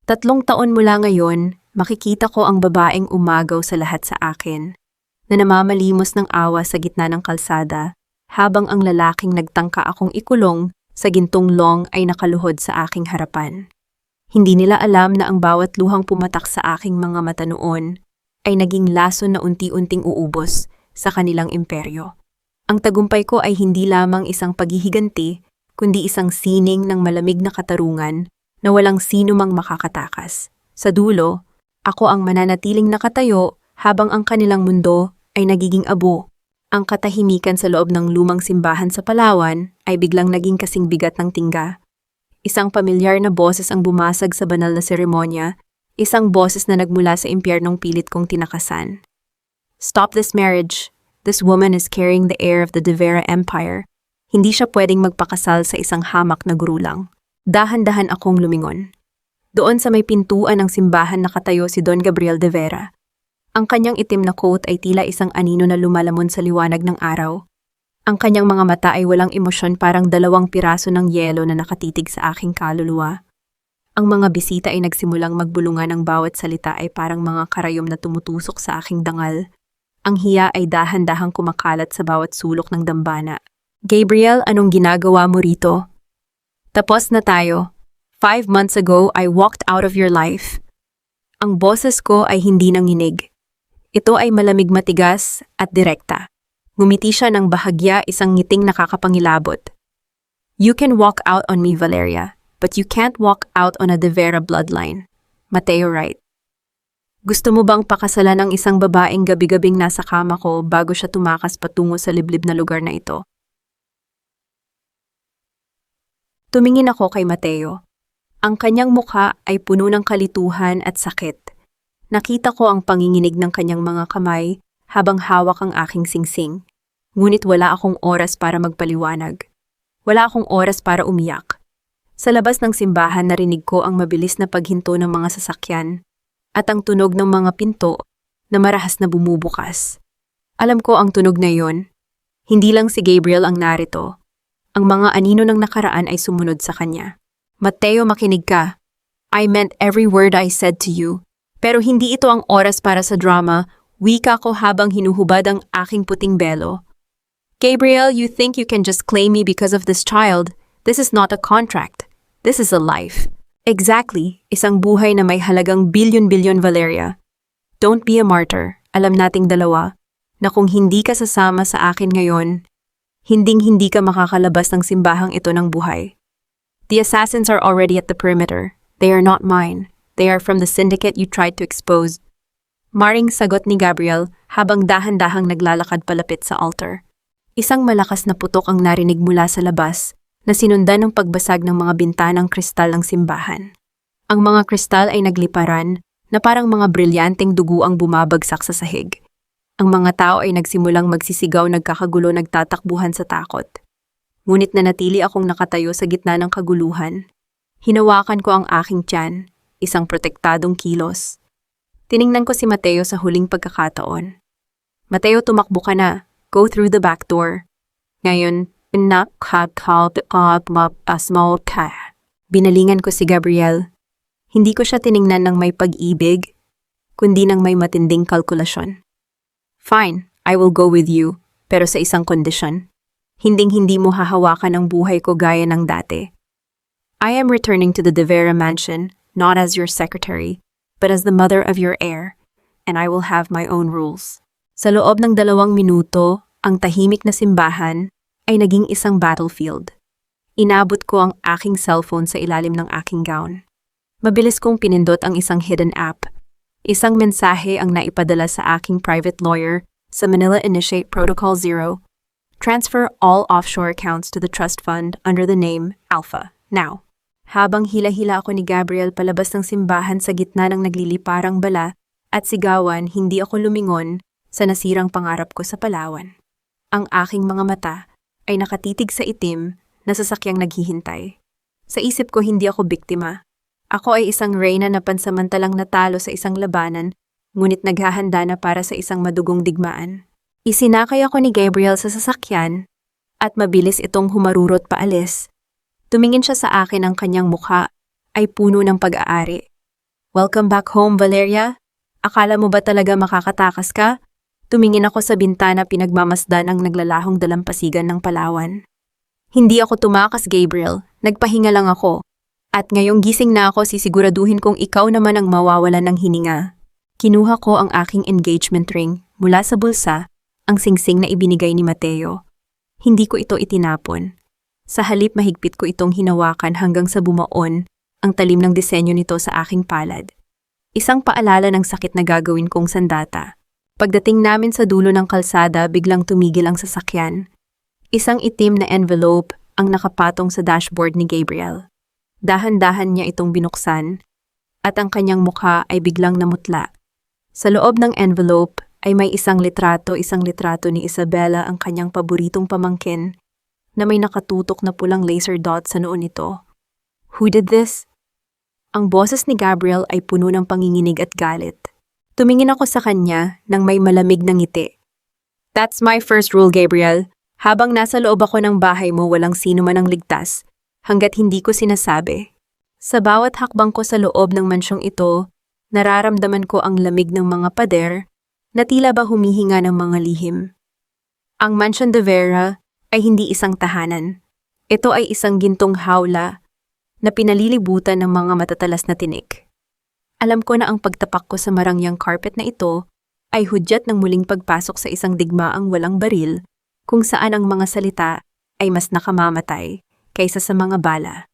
3 taon mula ngayon, makikita ko ang babaeng umagaw sa lahat sa akin, na namamalimos ng awa sa gitna ng kalsada, habang ang lalaking nagtangka akong ikulong sa gintong long ay nakaluhod sa aking harapan. Hindi nila alam na ang bawat luhang pumatak sa aking mga mata noon ay naging lason na unti-unting uubos sa kanilang imperyo. Ang tagumpay ko ay hindi lamang isang paghihiganti, kundi isang sining ng malamig na katarungan na walang sino mang makakatakas. Sa dulo, ako ang mananatiling nakatayo habang ang kanilang mundo ay nagiging abo. Ang katahimikan sa loob ng lumang simbahan sa Palawan ay biglang naging kasing bigat ng tingga. Isang pamilyar na boses ang bumasag sa banal na seremonya, isang boses na nagmula sa impyernong pilit kong tinakasan. Stop this marriage. This woman is carrying the heir of the De Vera Empire. Hindi siya pwedeng magpakasal sa isang hamak na gurulang. Dahan-dahan akong lumingon. Doon sa may pintuan ng simbahan nakatayo si Don Gabriel de Vera. Ang kanyang itim na coat ay tila isang anino na lumalamon sa liwanag ng araw. Ang kanyang mga mata ay walang emosyon, parang 2 piraso ng yelo na nakatitig sa aking kaluluwa. Ang mga bisita ay nagsimulang magbulungan, ang bawat salita ay parang mga karayom na tumutusok sa aking dangal. Ang hiya ay dahan-dahang kumakalat sa bawat sulok ng dambana. Gabriel, anong ginagawa mo rito? Tapos na tayo. 5 months ago, I walked out of your life. Ang boses ko ay hindi nanginig. Ito ay malamig, matigas at direkta. Ngumiti siya ng bahagya, isang ngiting nakakapangilabot. You can walk out on me, Valeria, but you can't walk out on a De Vera bloodline. Mateo Wright. Gusto mo bang pakasalan ang isang babaeng gabi-gabing nasa kama ko bago siya tumakas patungo sa liblib na lugar na ito? Tumingin ako kay Mateo. Ang kanyang mukha ay puno ng kalituhan at sakit. Nakita ko ang panginginig ng kanyang mga kamay habang hawak ang aking singsing. Ngunit wala akong oras para magpaliwanag. Wala akong oras para umiyak. Sa labas ng simbahan narinig ko ang mabilis na paghinto ng mga sasakyan at ang tunog ng mga pinto na marahas na bumubukas. Alam ko ang tunog na iyon. Hindi lang si Gabriel ang narito. Ang mga anino ng nakaraan ay sumunod sa kanya. Mateo, makinig ka. I meant every word I said to you. Pero hindi ito ang oras para sa drama, wika ko habang hinuhubad ang aking puting belo. Gabriel, you think you can just claim me because of this child. This is not a contract. This is a life. Exactly, isang buhay na may halagang bilyon-bilyon, Valeria. Don't be a martyr. Alam nating dalawa na kung hindi ka sasama sa akin ngayon, hinding-hindi ka makakalabas ng simbahang ito ng buhay. The assassins are already at the perimeter. They are not mine. They are from the syndicate you tried to expose. Maring sagot ni Gabriel habang dahan-dahang naglalakad palapit sa altar. Isang malakas na putok ang narinig mula sa labas na sinundan ng pagbasag ng mga bintanang kristal ng simbahan. Ang mga kristal ay nagliparan na parang mga brilyanteng dugo ang bumabagsak sa sahig. Ang mga tao ay nagsimulang magsisigaw, nagkakagulo, nagtatakbuhan sa takot. Ngunit nanatili akong nakatayo sa gitna ng kaguluhan. Hinawakan ko ang aking tiyan, isang protektadong kilos. Tiningnan ko si Mateo sa huling pagkakataon. Mateo, tumakbo ka na. Go through the back door. Ngayon, binalingan ko si Gabriel. Hindi ko siya tiningnan ng may pag-ibig, kundi ng may matinding kalkulasyon. Fine, I will go with you, pero sa isang kondisyon. Hinding-hindi mo hahawakan ang buhay ko gaya ng dati. I am returning to the De Vera mansion, not as your secretary, but as the mother of your heir, and I will have my own rules. Sa loob ng 2 minuto, ang tahimik na simbahan ay naging isang battlefield. Inabot ko ang aking cellphone sa ilalim ng aking gown. Mabilis kong pinindot ang isang hidden app. Isang mensahe ang naipadala sa aking private lawyer sa Manila Initiate Protocol 0. Transfer all offshore accounts to the trust fund under the name Alpha, now. Habang hila-hila ako ni Gabriel palabas ng simbahan sa gitna ng nagliliparang bala at sigawan, hindi ako lumingon sa nasirang pangarap ko sa Palawan. Ang aking mga mata ay nakatitig sa itim na sasakyang naghihintay. Sa isip ko, hindi ako biktima. Ako ay isang reyna na pansamantalang natalo sa isang labanan, ngunit naghahanda na para sa isang madugong digmaan. Isinakay ako ni Gabriel sa sasakyan at mabilis itong humarurot paalis. Tumingin siya sa akin, ang kanyang mukha ay puno ng pag-aari. Welcome back home, Valeria. Akala mo ba talaga makakatakas ka? Tumingin ako sa bintana pinagmamasdan ang naglalahong dalampasigan ng Palawan. Hindi ako tumakas, Gabriel. Nagpahinga lang ako. At ngayong gising na ako, sisiguraduhin kong ikaw naman ang mawawalan ng hininga. Kinuha ko ang aking engagement ring mula sa bulsa, ang singsing na ibinigay ni Mateo. Hindi ko ito itinapon. Sa halip mahigpit ko itong hinawakan hanggang sa bumaon ang talim ng disenyo nito sa aking palad. Isang paalala ng sakit na gagawin kong sandata. Pagdating namin sa dulo ng kalsada, biglang tumigil ang sasakyan. Isang itim na envelope ang nakapatong sa dashboard ni Gabriel. Dahan-dahan niya itong binuksan at ang kanyang mukha ay biglang namutla. Sa loob ng envelope ay may isang litrato ni Isabela, ang kanyang paboritong pamangkin, na may nakatutok na pulang laser dot sa noo nito. Who did this? Ang boses ni Gabriel ay puno ng panginginig at galit. Tumingin ako sa kanya nang may malamig na ngiti. That's my first rule, Gabriel. Habang nasa loob ako ng bahay mo, walang sino man ang ligtas, hanggat hindi ko sinasabi. Sa bawat hakbang ko sa loob ng mansyong ito, nararamdaman ko ang lamig ng mga pader na tila ba humihinga ng mga lihim. Ang Mansion de Vera ay hindi isang tahanan. Ito ay isang gintong hawla na pinalilibutan ng mga matatalas na tinik. Alam ko na ang pagtapak ko sa marangyang carpet na ito ay hudyat ng muling pagpasok sa isang digmaang walang baril, kung saan ang mga salita ay mas nakamamatay kaysa sa mga bala.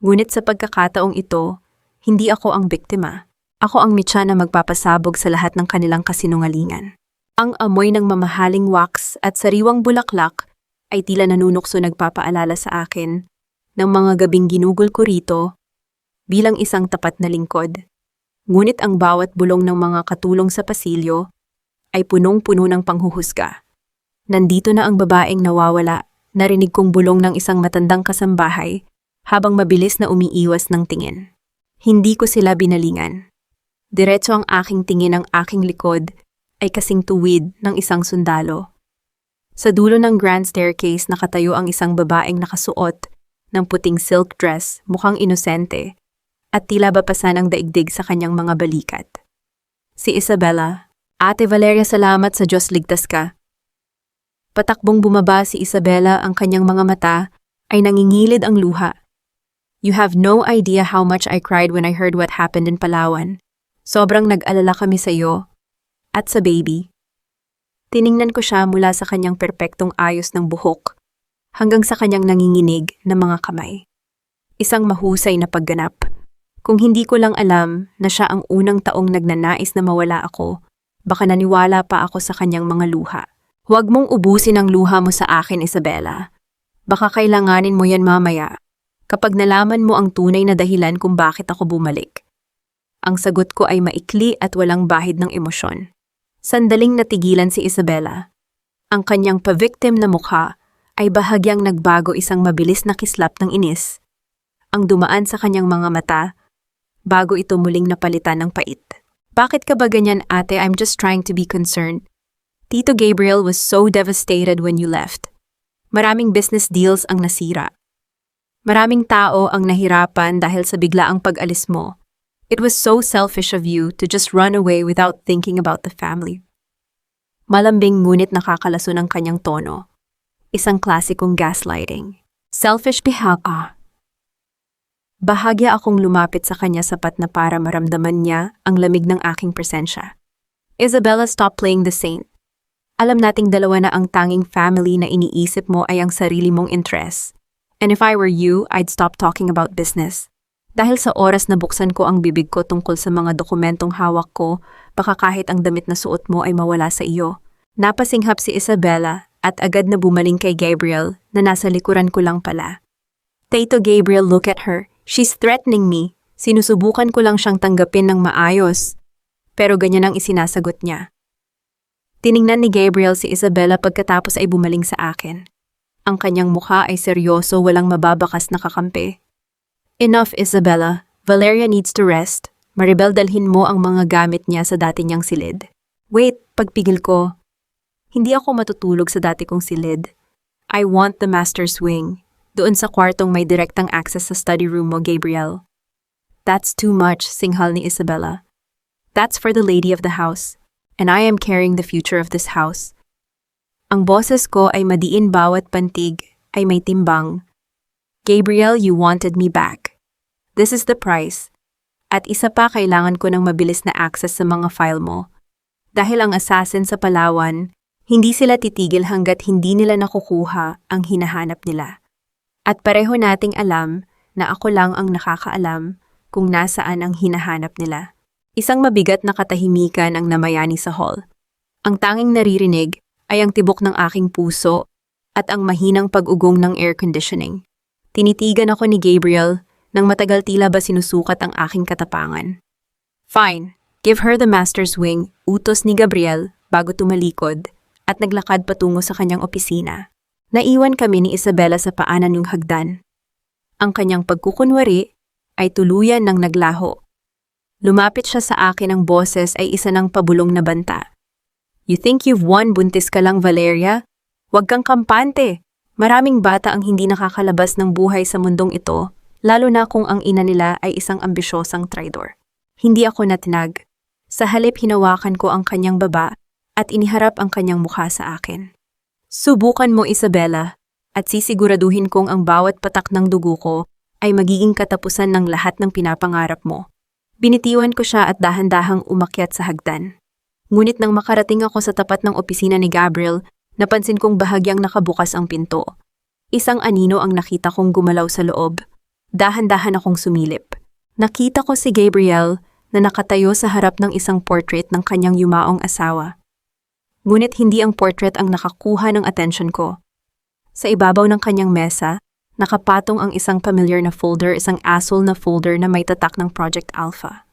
Ngunit sa pagkakataong ito, hindi ako ang biktima. Ako ang mitya na magpapasabog sa lahat ng kanilang kasinungalingan. Ang amoy ng mamahaling wax at sariwang bulaklak ay tila nanunukso, nagpapaalala sa akin ng mga gabing ginugol ko rito bilang isang tapat na lingkod. Ngunit ang bawat bulong ng mga katulong sa pasilyo ay punong-puno ng panghuhusga. Nandito na ang babaeng nawawala, narinig kong bulong ng isang matandang kasambahay habang mabilis na umiiwas ng tingin. Hindi ko sila binalingan. Diretso ang aking tingin, ang aking likod ay kasing tuwid ng isang sundalo. Sa dulo ng grand staircase nakatayo ang isang babaeng nakasuot ng puting silk dress, mukhang inosente, at tila bapasan ang daigdig sa kanyang mga balikat. Si Isabela. Ate Valeria, salamat sa Diyos, ligtas ka. Patakbong bumaba si Isabela, ang kanyang mga mata ay nangingilid ang luha. You have no idea how much I cried when I heard what happened in Palawan. Sobrang nag-alala kami sa iyo at sa baby. Tiningnan ko siya mula sa kanyang perpektong ayos ng buhok hanggang sa kanyang nanginginig na mga kamay. Isang mahusay na pagganap. Kung hindi ko lang alam na siya ang unang taong nagnanais na mawala ako, baka naniwala pa ako sa kanyang mga luha. Huwag mong ubusin ang luha mo sa akin, Isabela. Baka kailanganin mo yan mamaya, kapag nalaman mo ang tunay na dahilan kung bakit ako bumalik. Ang sagot ko ay maikli at walang bahid ng emosyon. Sandaling natigilan si Isabela. Ang kanyang pa-victim na mukha ay bahagyang nagbago, isang mabilis na kislap ng inis ang dumaan sa kanyang mga mata bago ito muling napalitan ng pait. Bakit ka ba ganyan, ate? I'm just trying to be concerned. Tito Gabriel was so devastated when you left. Maraming business deals ang nasira. Maraming tao ang nahirapan dahil sa biglaang pag-alis mo. It was so selfish of you to just run away without thinking about the family. Malambing ngunit nakakalason ang kanyang tono. Isang klasikong gaslighting. Selfish bihaka. Bahagya akong lumapit sa kanya sapat na para maramdaman niya ang lamig ng aking presensya. Isabela, stop playing the saint. Alam nating dalawa na ang tanging family na iniisip mo ay ang sarili mong interests. And if I were you, I'd stop talking about business. Dahil sa oras na buksan ko ang bibig ko tungkol sa mga dokumentong hawak ko, baka kahit ang damit na suot mo ay mawala sa iyo. Napasinghap si Isabela at agad na bumaling kay Gabriel na nasa likuran ko lang pala. Tito Gabriel, look at her. She's threatening me. Sinusubukan ko lang siyang tanggapin ng maayos. Pero ganyan ang isinasagot niya. Tiningnan ni Gabriel si Isabela pagkatapos ay bumaling sa akin. Ang kanyang mukha ay seryoso, walang mababakas na kakampi. Enough, Isabela. Valeria needs to rest. Maribel, dalhin mo ang mga gamit niya sa dati niyang silid. Wait, pagpigil ko. Hindi ako matutulog sa dati kong silid. I want the master's wing. Doon sa kwartong may direktang access sa study room mo, Gabriel. That's too much, singhal ni Isabella. That's for the lady of the house, and I am carrying the future of this house. Ang boses ko ay madiin bawat pantig ay may timbang. Gabriel, you wanted me back. This is the price. At isa pa, kailangan ko ng mabilis na access sa mga file mo. Dahil ang assassin sa Palawan, hindi sila titigil hanggat hindi nila nakukuha ang hinahanap nila. At pareho nating alam na ako lang ang nakakaalam kung nasaan ang hinahanap nila. Isang mabigat na katahimikan ang namayani sa hall. Ang tanging naririnig ay ang tibok ng aking puso at ang mahinang pag-ugong ng air conditioning. Tinitigan ako ni Gabriel nang matagal tila ba sinusukat ang aking katapangan. Fine, give her the master's wing, utos ni Gabriel bago tumalikod at naglakad patungo sa kanyang opisina. Naiwan kami ni Isabella sa paanan yung hagdan. Ang kanyang pagkukunwari ay tuluyan ng naglaho. Lumapit siya sa akin, ang boses ay isa ng pabulong na banta. You think you've won, buntis ka lang, Valeria? Huwag kang kampante. Maraming bata ang hindi nakakalabas ng buhay sa mundong ito, lalo na kung ang ina nila ay isang ambisyosang traidor. Hindi ako natinag. Sa halip, hinawakan ko ang kanyang baba at iniharap ang kanyang mukha sa akin. Subukan mo, Isabella, at sisiguraduhin kong ang bawat patak ng dugo ko ay magiging katapusan ng lahat ng pinapangarap mo. Binitiwan ko siya at dahan-dahang umakyat sa hagdan. Ngunit nang makarating ako sa tapat ng opisina ni Gabriel, napansin kong bahagyang nakabukas ang pinto. Isang anino ang nakita kong gumalaw sa loob. Dahan-dahan akong sumilip. Nakita ko si Gabriel na nakatayo sa harap ng isang portrait ng kanyang yumaong asawa. Ngunit hindi ang portrait ang nakakuha ng atensyon ko. Sa ibabaw ng kanyang mesa, nakapatong ang isang familiar na folder, isang asol na folder na may tatak ng Project Alpha.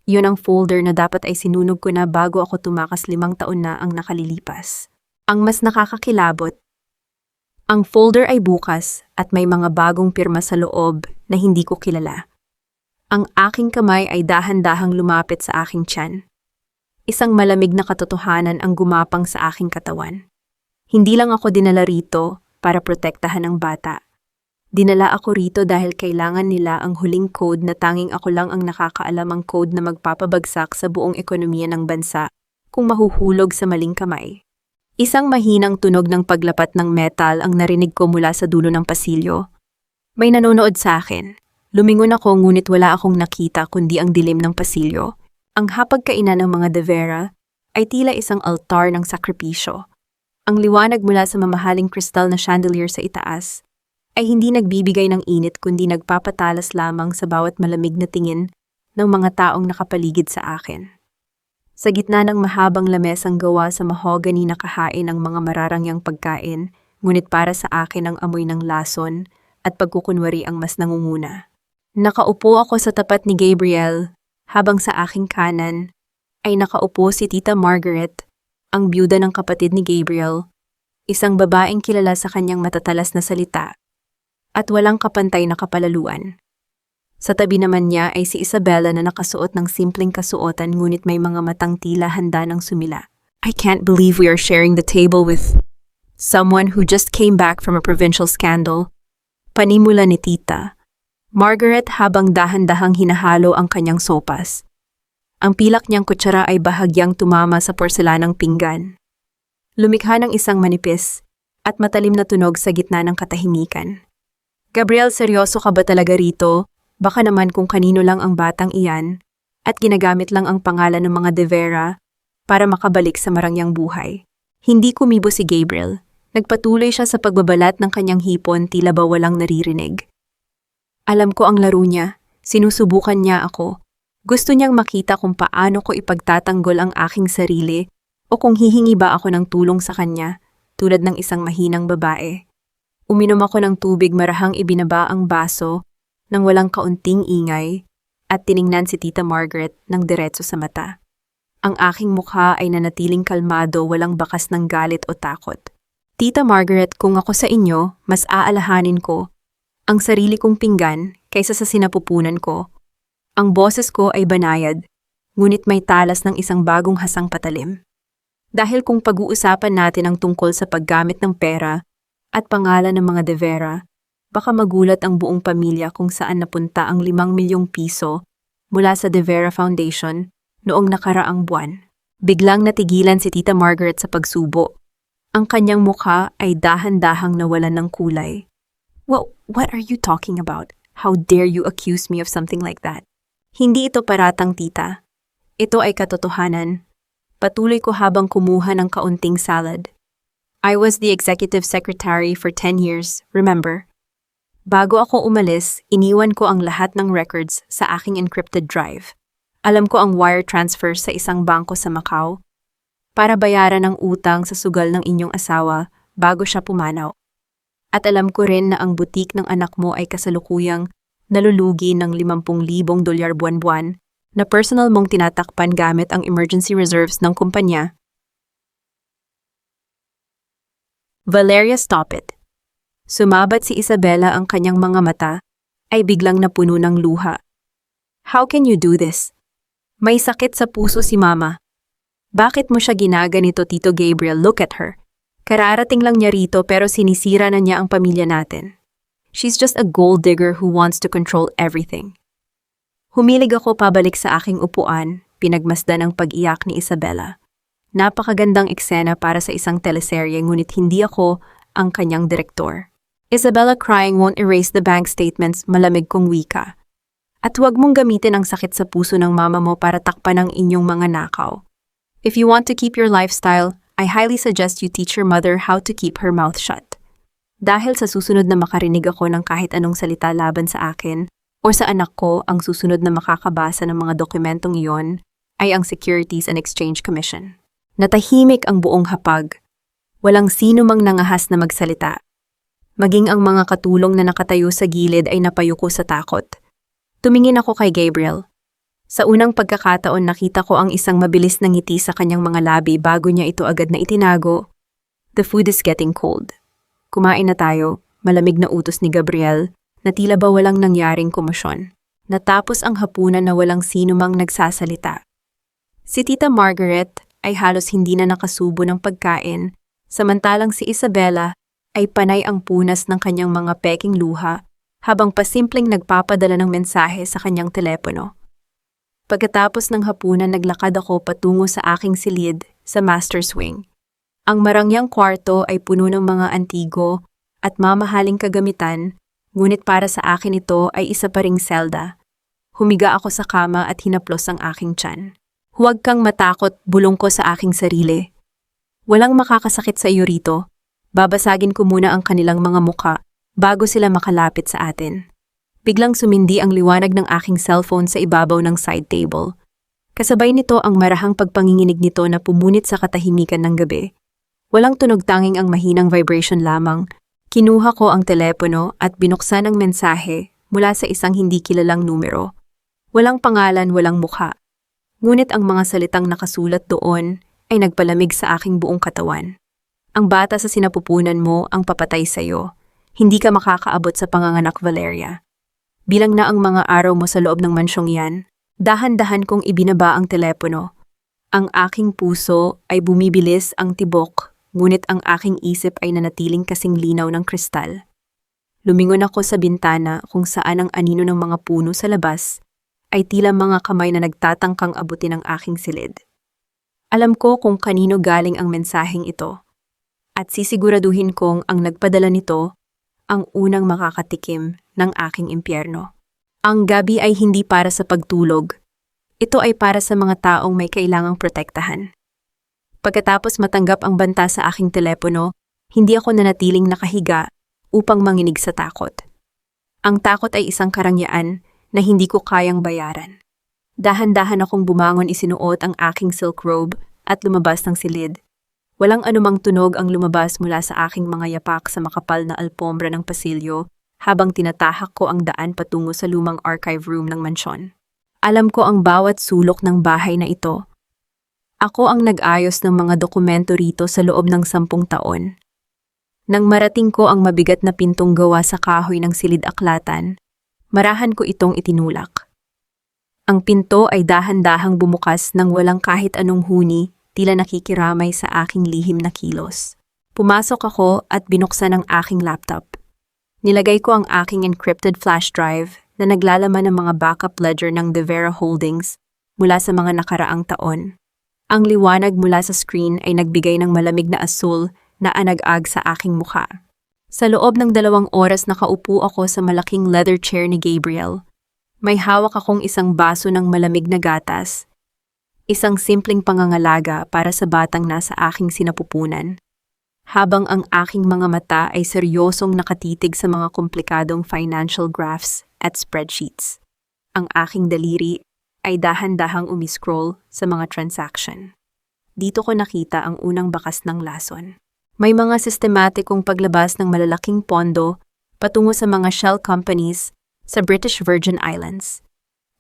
Yun ang folder na dapat ay sinunog ko na bago ako tumakas, 5 taon na ang nakalilipas. Ang mas nakakakilabot, ang folder ay bukas at may mga bagong pirma sa loob na hindi ko kilala. Ang aking kamay ay dahan-dahang lumapit sa aking tiyan. Isang malamig na katotohanan ang gumapang sa aking katawan. Hindi lang ako dinala rito para protektahan ang bata. Dinala ako rito dahil kailangan nila ang huling code na tanging ako lang ang nakakaalam, ang code na magpapabagsak sa buong ekonomiya ng bansa kung mahuhulog sa maling kamay. Isang mahinang tunog ng paglapat ng metal ang narinig ko mula sa dulo ng pasilyo. May nanonood sa akin. Lumingon ako, ngunit wala akong nakita kundi ang dilim ng pasilyo. Ang hapagkainan ng mga De Vera ay tila isang altar ng sakripisyo. Ang liwanag mula sa mamahaling kristal na chandelier sa itaas ay hindi nagbibigay ng init kundi nagpapatalas lamang sa bawat malamig na tingin ng mga taong nakapaligid sa akin. Sa gitna ng mahabang lamesang gawa sa mahogany na kahain ng mga mararangyang pagkain, ngunit para sa akin ang amoy ng lason at pagkukunwari ang mas nangunguna. Nakaupo ako sa tapat ni Gabriel, habang sa aking kanan ay nakaupo si Tita Margaret, ang byuda ng kapatid ni Gabriel, isang babaeng kilala sa kanyang matatalas na salita at walang kapantay na kapalaluan. Sa tabi naman niya ay si Isabella na nakasuot ng simpleng kasuotan ngunit may mga matang tila handa ng sumila. I can't believe we are sharing the table with someone who just came back from a provincial scandal. Panimula ni Tita Margaret habang dahan-dahang hinahalo ang kanyang sopas. Ang pilak niyang kutsara ay bahagyang tumama sa porselanang pinggan. Lumikha ng isang manipis at matalim na tunog sa gitna ng katahimikan. Gabriel, seryoso ka ba talaga rito? Baka naman kung kanino lang ang batang iyan at ginagamit lang ang pangalan ng mga De Vera para makabalik sa marangyang buhay. Hindi kumibo si Gabriel. Nagpatuloy siya sa pagbabalat ng kanyang hipon, tila ba walang naririnig. Alam ko ang laro niya. Sinusubukan niya ako. Gusto niyang makita kung paano ko ipagtatanggol ang aking sarili o kung hihingi ba ako ng tulong sa kanya tulad ng isang mahinang babae. Uminom ako ng tubig, marahang ibinaba ang baso nang walang kaunting ingay at tiningnan si Tita Margaret ng diretso sa mata. Ang aking mukha ay nanatiling kalmado, walang bakas ng galit o takot. Tita Margaret, kung ako sa inyo, mas aalahanin ko ang sarili kong pinggan kaysa sa sinapupunan ko. Ang boses ko ay banayad, ngunit may talas ng isang bagong hasang patalim. Dahil kung pag-uusapan natin ang tungkol sa paggamit ng pera at pangalan ng mga De Vera, baka magulat ang buong pamilya kung saan napunta ang 5 milyong piso mula sa De Vera Foundation noong nakaraang buwan. Biglang natigilan si Tita Margaret sa pagsubo. Ang kanyang mukha ay dahan-dahang nawalan ng kulay. What are you talking about? How dare you accuse me of something like that? Hindi ito paratang, tita. Ito ay katotohanan. Patuloy ko habang kumuha ng kaunting salad. I was the executive secretary for 10 years, remember? Bago ako umalis, iniwan ko ang lahat ng records sa aking encrypted drive. Alam ko ang wire transfer sa isang bangko sa Macau para bayaran ang utang sa sugal ng inyong asawa bago siya pumanaw. At alam ko rin na ang butik ng anak mo ay kasalukuyang nalulugi ng 50,000 dolyar buwan-buwan na personal mong tinatakpan gamit ang emergency reserves ng kumpanya. Valeria, stop it. Sumabat si Isabela, ang kanyang mga mata ay biglang napuno ng luha. How can you do this? May sakit sa puso si Mama. Bakit mo siya ginaganito, Tito Gabriel? Look at her. Kararating lang niya rito pero sinisira na niya ang pamilya natin. She's just a gold digger who wants to control everything. Humilig ako pabalik sa aking upuan, pinagmasdan ang pag-iyak ni Isabela. Napakagandang eksena para sa isang teleserye, ngunit hindi ako ang kanyang direktor. Isabella, crying won't erase the bank statements, malamig kong wika. At huwag mong gamitin ang sakit sa puso ng mama mo para takpan ang inyong mga nakaw. If you want to keep your lifestyle, I highly suggest you teach your mother how to keep her mouth shut. Dahil sa susunod na makarinig ako ng kahit anong salita laban sa akin o sa anak ko, ang susunod na makakabasa ng mga dokumentong iyon ay ang Securities and Exchange Commission. Natahimik ang buong hapag. Walang sino mang nangahas na magsalita. Maging ang mga katulong na nakatayo sa gilid ay napayuko sa takot. Tumingin ako kay Gabriel. Sa unang pagkakataon, nakita ko ang isang mabilis na ngiti sa kanyang mga labi bago niya ito agad na itinago. The food is getting cold. Kumain na tayo, malamig na utos ni Gabriel, na tila ba walang nangyaring komosyon. Natapos ang hapunan na walang sino mang nagsasalita. Si Tita Margaret ay halos hindi na nakasubo ng pagkain, samantalang si Isabela ay panay ang punas ng kanyang mga peking luha habang pasimpleng nagpapadala ng mensahe sa kanyang telepono. Pagkatapos ng hapunan, naglakad ako patungo sa aking silid sa master swing. Ang marangyang kwarto ay puno ng mga antigo at mamahaling kagamitan, ngunit para sa akin ito ay isa pa ring selda. Humiga ako sa kama at hinaplos ang aking tiyan. Huwag kang matakot, bulong ko sa aking sarili. Walang makakasakit sa iyo rito. Babasagin ko muna ang kanilang mga muka bago sila makalapit sa atin. Biglang sumindi ang liwanag ng aking cellphone sa ibabaw ng side table. Kasabay nito ang marahang pagpanginginig nito na pumunit sa katahimikan ng gabi. Walang tunog, tanging ang mahinang vibration lamang. Kinuha ko ang telepono at binuksan ang mensahe mula sa isang hindi kilalang numero. Walang pangalan, walang mukha. Ngunit ang mga salitang nakasulat doon ay nagpalamig sa aking buong katawan. Ang bata sa sinapupunan mo ang papatay sa'yo. Hindi ka makakaabot sa panganganak, Valeria. Bilang na ang mga araw mo sa loob ng mansyong yan, dahan-dahan kong ibinaba ang telepono. Ang aking puso ay bumibilis ang tibok, ngunit ang aking isip ay nanatiling kasing linaw ng kristal. Lumingon ako sa bintana kung saan ang anino ng mga puno sa labas ay tila mga kamay na nagtatangkang abutin ang aking silid. Alam ko kung kanino galing ang mensaheng ito, at sisiguraduhin kong ang nagpadala nito ang unang makakatikim ng aking impyerno. Ang gabi ay hindi para sa pagtulog. Ito ay para sa mga taong may kailangang protektahan. Pagkatapos matanggap ang banta sa aking telepono, hindi ako nanatiling nakahiga upang manginig sa takot. Ang takot ay isang karangyaan na hindi ko kayang bayaran. Dahan-dahan akong bumangon, isinuot ang aking silk robe at lumabas ng silid. Walang anumang tunog ang lumabas mula sa aking mga yapak sa makapal na alpombra ng pasilyo habang tinatahak ko ang daan patungo sa lumang archive room ng mansyon. Alam ko ang bawat sulok ng bahay na ito. Ako ang nag-ayos ng mga dokumento rito sa loob ng 10 taon. Nang marating ko ang mabigat na pintong gawa sa kahoy ng silid-aklatan, marahan ko itong itinulak. Ang pinto ay dahan-dahang bumukas nang walang kahit anong huni, tila nakikiramay sa aking lihim na kilos. Pumasok ako at binuksan ang aking laptop. Nilagay ko ang aking encrypted flash drive na naglalaman ng mga backup ledger ng De Vera Holdings mula sa mga nakaraang taon. Ang liwanag mula sa screen ay nagbigay ng malamig na asul na anag-ag sa aking mukha. Sa loob ng 2 oras nakaupo ako sa malaking leather chair ni Gabriel. May hawak akong isang baso ng malamig na gatas, isang simpleng pangangalaga para sa batang nasa aking sinapupunan. Habang ang aking mga mata ay seryosong nakatitig sa mga komplikadong financial graphs at spreadsheets. Ang aking daliri ay dahan-dahang umiscroll sa mga transaction. Dito ko nakita ang unang bakas ng lason. May mga sistematikong paglabas ng malalaking pondo patungo sa mga shell companies sa British Virgin Islands.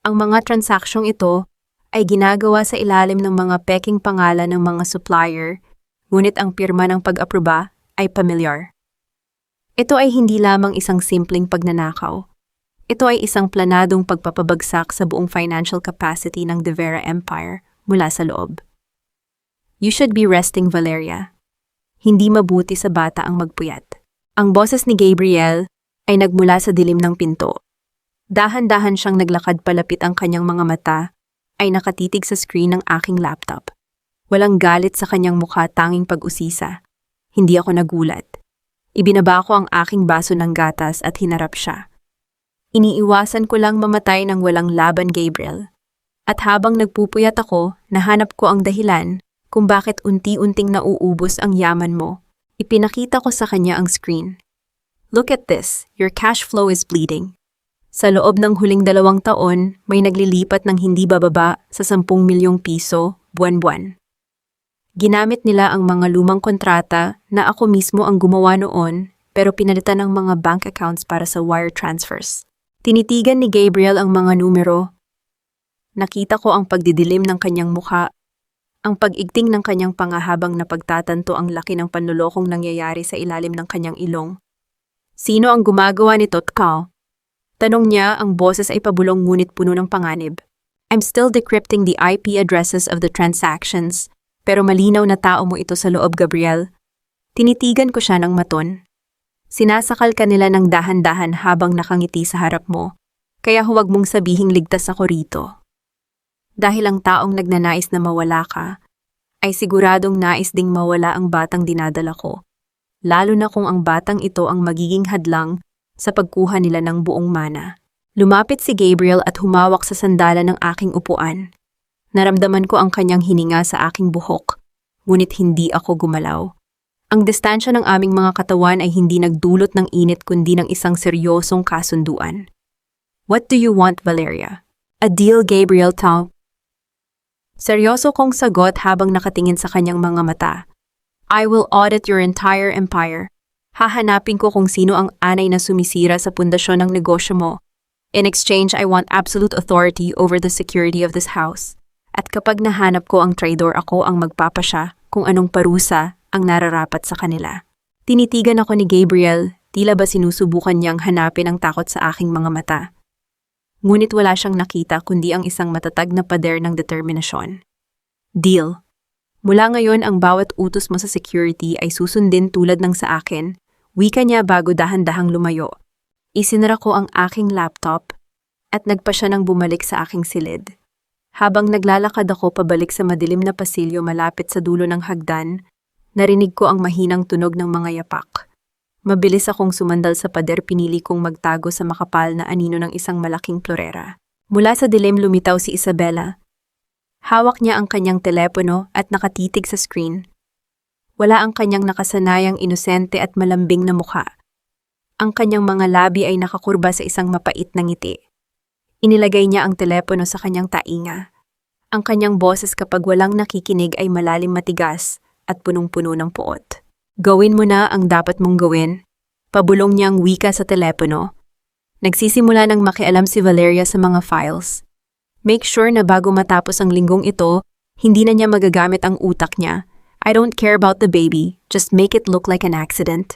Ang mga transaksyong ito ay ginagawa sa ilalim ng mga peking pangalan ng mga supplier, ngunit ang pirma ng pag-aproba ay pamilyar. Ito ay hindi lamang isang simpleng pagnanakaw. Ito ay isang planadong pagpapabagsak sa buong financial capacity ng De Vera Empire mula sa loob. You should be resting, Valeria. Hindi mabuti sa bata ang magpuyat. Ang boses ni Gabriel ay nagmula sa dilim ng pinto. Dahan-dahan siyang naglakad palapit, ang kanyang mga mata ay nakatitig sa screen ng aking laptop. Walang galit sa kanyang mukha, tanging pag-usisa. Hindi ako nagulat. Ibinaba ko ang aking baso ng gatas at hinarap siya. Iniiwasan ko lang mamatay ng walang laban, Gabriel. At habang nagpupuyat ako, nahanap ko ang dahilan kung bakit unti-unting nauubos ang yaman mo. Ipinakita ko sa kanya ang screen. Look at this, your cash flow is bleeding. Sa loob ng huling 2 taon, may naglilipat ng hindi bababa sa 10 milyong piso buwan-buwan. Ginamit nila ang mga lumang kontrata na ako mismo ang gumawa noon, pero pinalitan ng mga bank accounts para sa wire transfers. Tinitigan ni Gabriel ang mga numero. Nakita ko ang pagdidilim ng kanyang mukha, ang pag-igting ng kanyang pangahabang na pagtatanto, ang laki ng panlulokong nangyayari sa ilalim ng kanyang ilong. Sino ang gumagawa nito, Tkao? Tanong niya, ang boses ay pabulong ngunit puno ng panganib. I'm still decrypting the IP addresses of the transactions, pero malinaw na tao mo ito sa loob, Gabriel. Tinitigan ko siya ng maton. Sinasakal ka nila ng dahan-dahan habang nakangiti sa harap mo, kaya huwag mong sabihing ligtas ako rito. Dahil ang taong nagnanais na mawala ka, ay siguradong nais ding mawala ang batang dinadala ko, lalo na kung ang batang ito ang magiging hadlang sa pagkuha nila ng buong mana. Lumapit si Gabriel at humawak sa sandalan ng aking upuan. Naramdaman ko ang kanyang hininga sa aking buhok, ngunit hindi ako gumalaw. Ang distansya ng aming mga katawan ay hindi nagdulot ng init kundi ng isang seryosong kasunduan. What do you want, Valeria? A deal, Gabriel Tao. Seryoso kong sagot habang nakatingin sa kanyang mga mata. I will audit your entire empire. Hahanapin ko kung sino ang anay na sumisira sa pundasyon ng negosyo mo. In exchange, I want absolute authority over the security of this house. At kapag nahanap ko ang traidor, ako ang magpapasya kung anong parusa ang nararapat sa kanila. Tinitigan ako ni Gabriel, tila ba sinusubukan niyang hanapin ang takot sa aking mga mata. Ngunit wala siyang nakita kundi ang isang matatag na pader ng determinasyon. Deal. Mula ngayon, ang bawat utos mo sa security ay susundin tulad ng sa akin, wika niya bago dahan-dahang lumayo. Isinara ko ang aking laptop at nagpa siya ng bumalik sa aking silid. Habang naglalakad ako pabalik sa madilim na pasilyo malapit sa dulo ng hagdan, narinig ko ang mahinang tunog ng mga yapak. Mabilis akong sumandal sa pader, pinili kong magtago sa makapal na anino ng isang malaking klorera. Mula sa dilim lumitaw si Isabela. Hawak niya ang kanyang telepono at nakatitig sa screen. Wala ang kanyang nakasanayang inosente at malambing na mukha. Ang kanyang mga labi ay nakakurba sa isang mapait na ngiti. Inilagay niya ang telepono sa kanyang tainga. Ang kanyang boses kapag walang nakikinig ay malalim, matigas at punong-puno ng puot. Gawin mo na ang dapat mong gawin. Pabulong niyang wika sa telepono. Nagsisimula nang makialam si Valeria sa mga files. Make sure na bago matapos ang linggong ito, hindi na niya magagamit ang utak niya. I don't care about the baby, just make it look like an accident.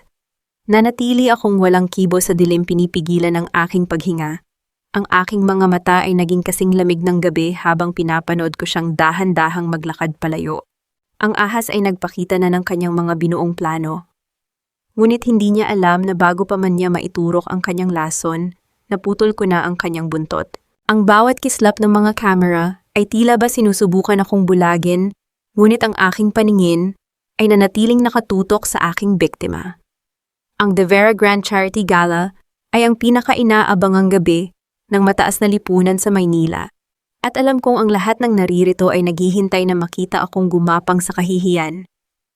Nanatili akong walang kibo sa dilim, pinipigilan ang aking paghinga. Ang aking mga mata ay naging kasing lamig ng gabi habang pinapanood ko siyang dahan-dahang maglakad palayo. Ang ahas ay nagpakita na ng kanyang mga binuong plano. Ngunit hindi niya alam na bago pa man niya maiturok ang kanyang lason, naputol ko na ang kanyang buntot. Ang bawat kislap ng mga camera ay tila ba sinusubukan akong bulagin, ngunit ang aking paningin ay nanatiling nakatutok sa aking biktima. Ang De Vera Grand Charity Gala ay ang pinaka-inaabangang gabi ng mataas na lipunan sa Maynila. At alam kong ang lahat ng naririto ay naghihintay na makita akong gumapang sa kahihiyan.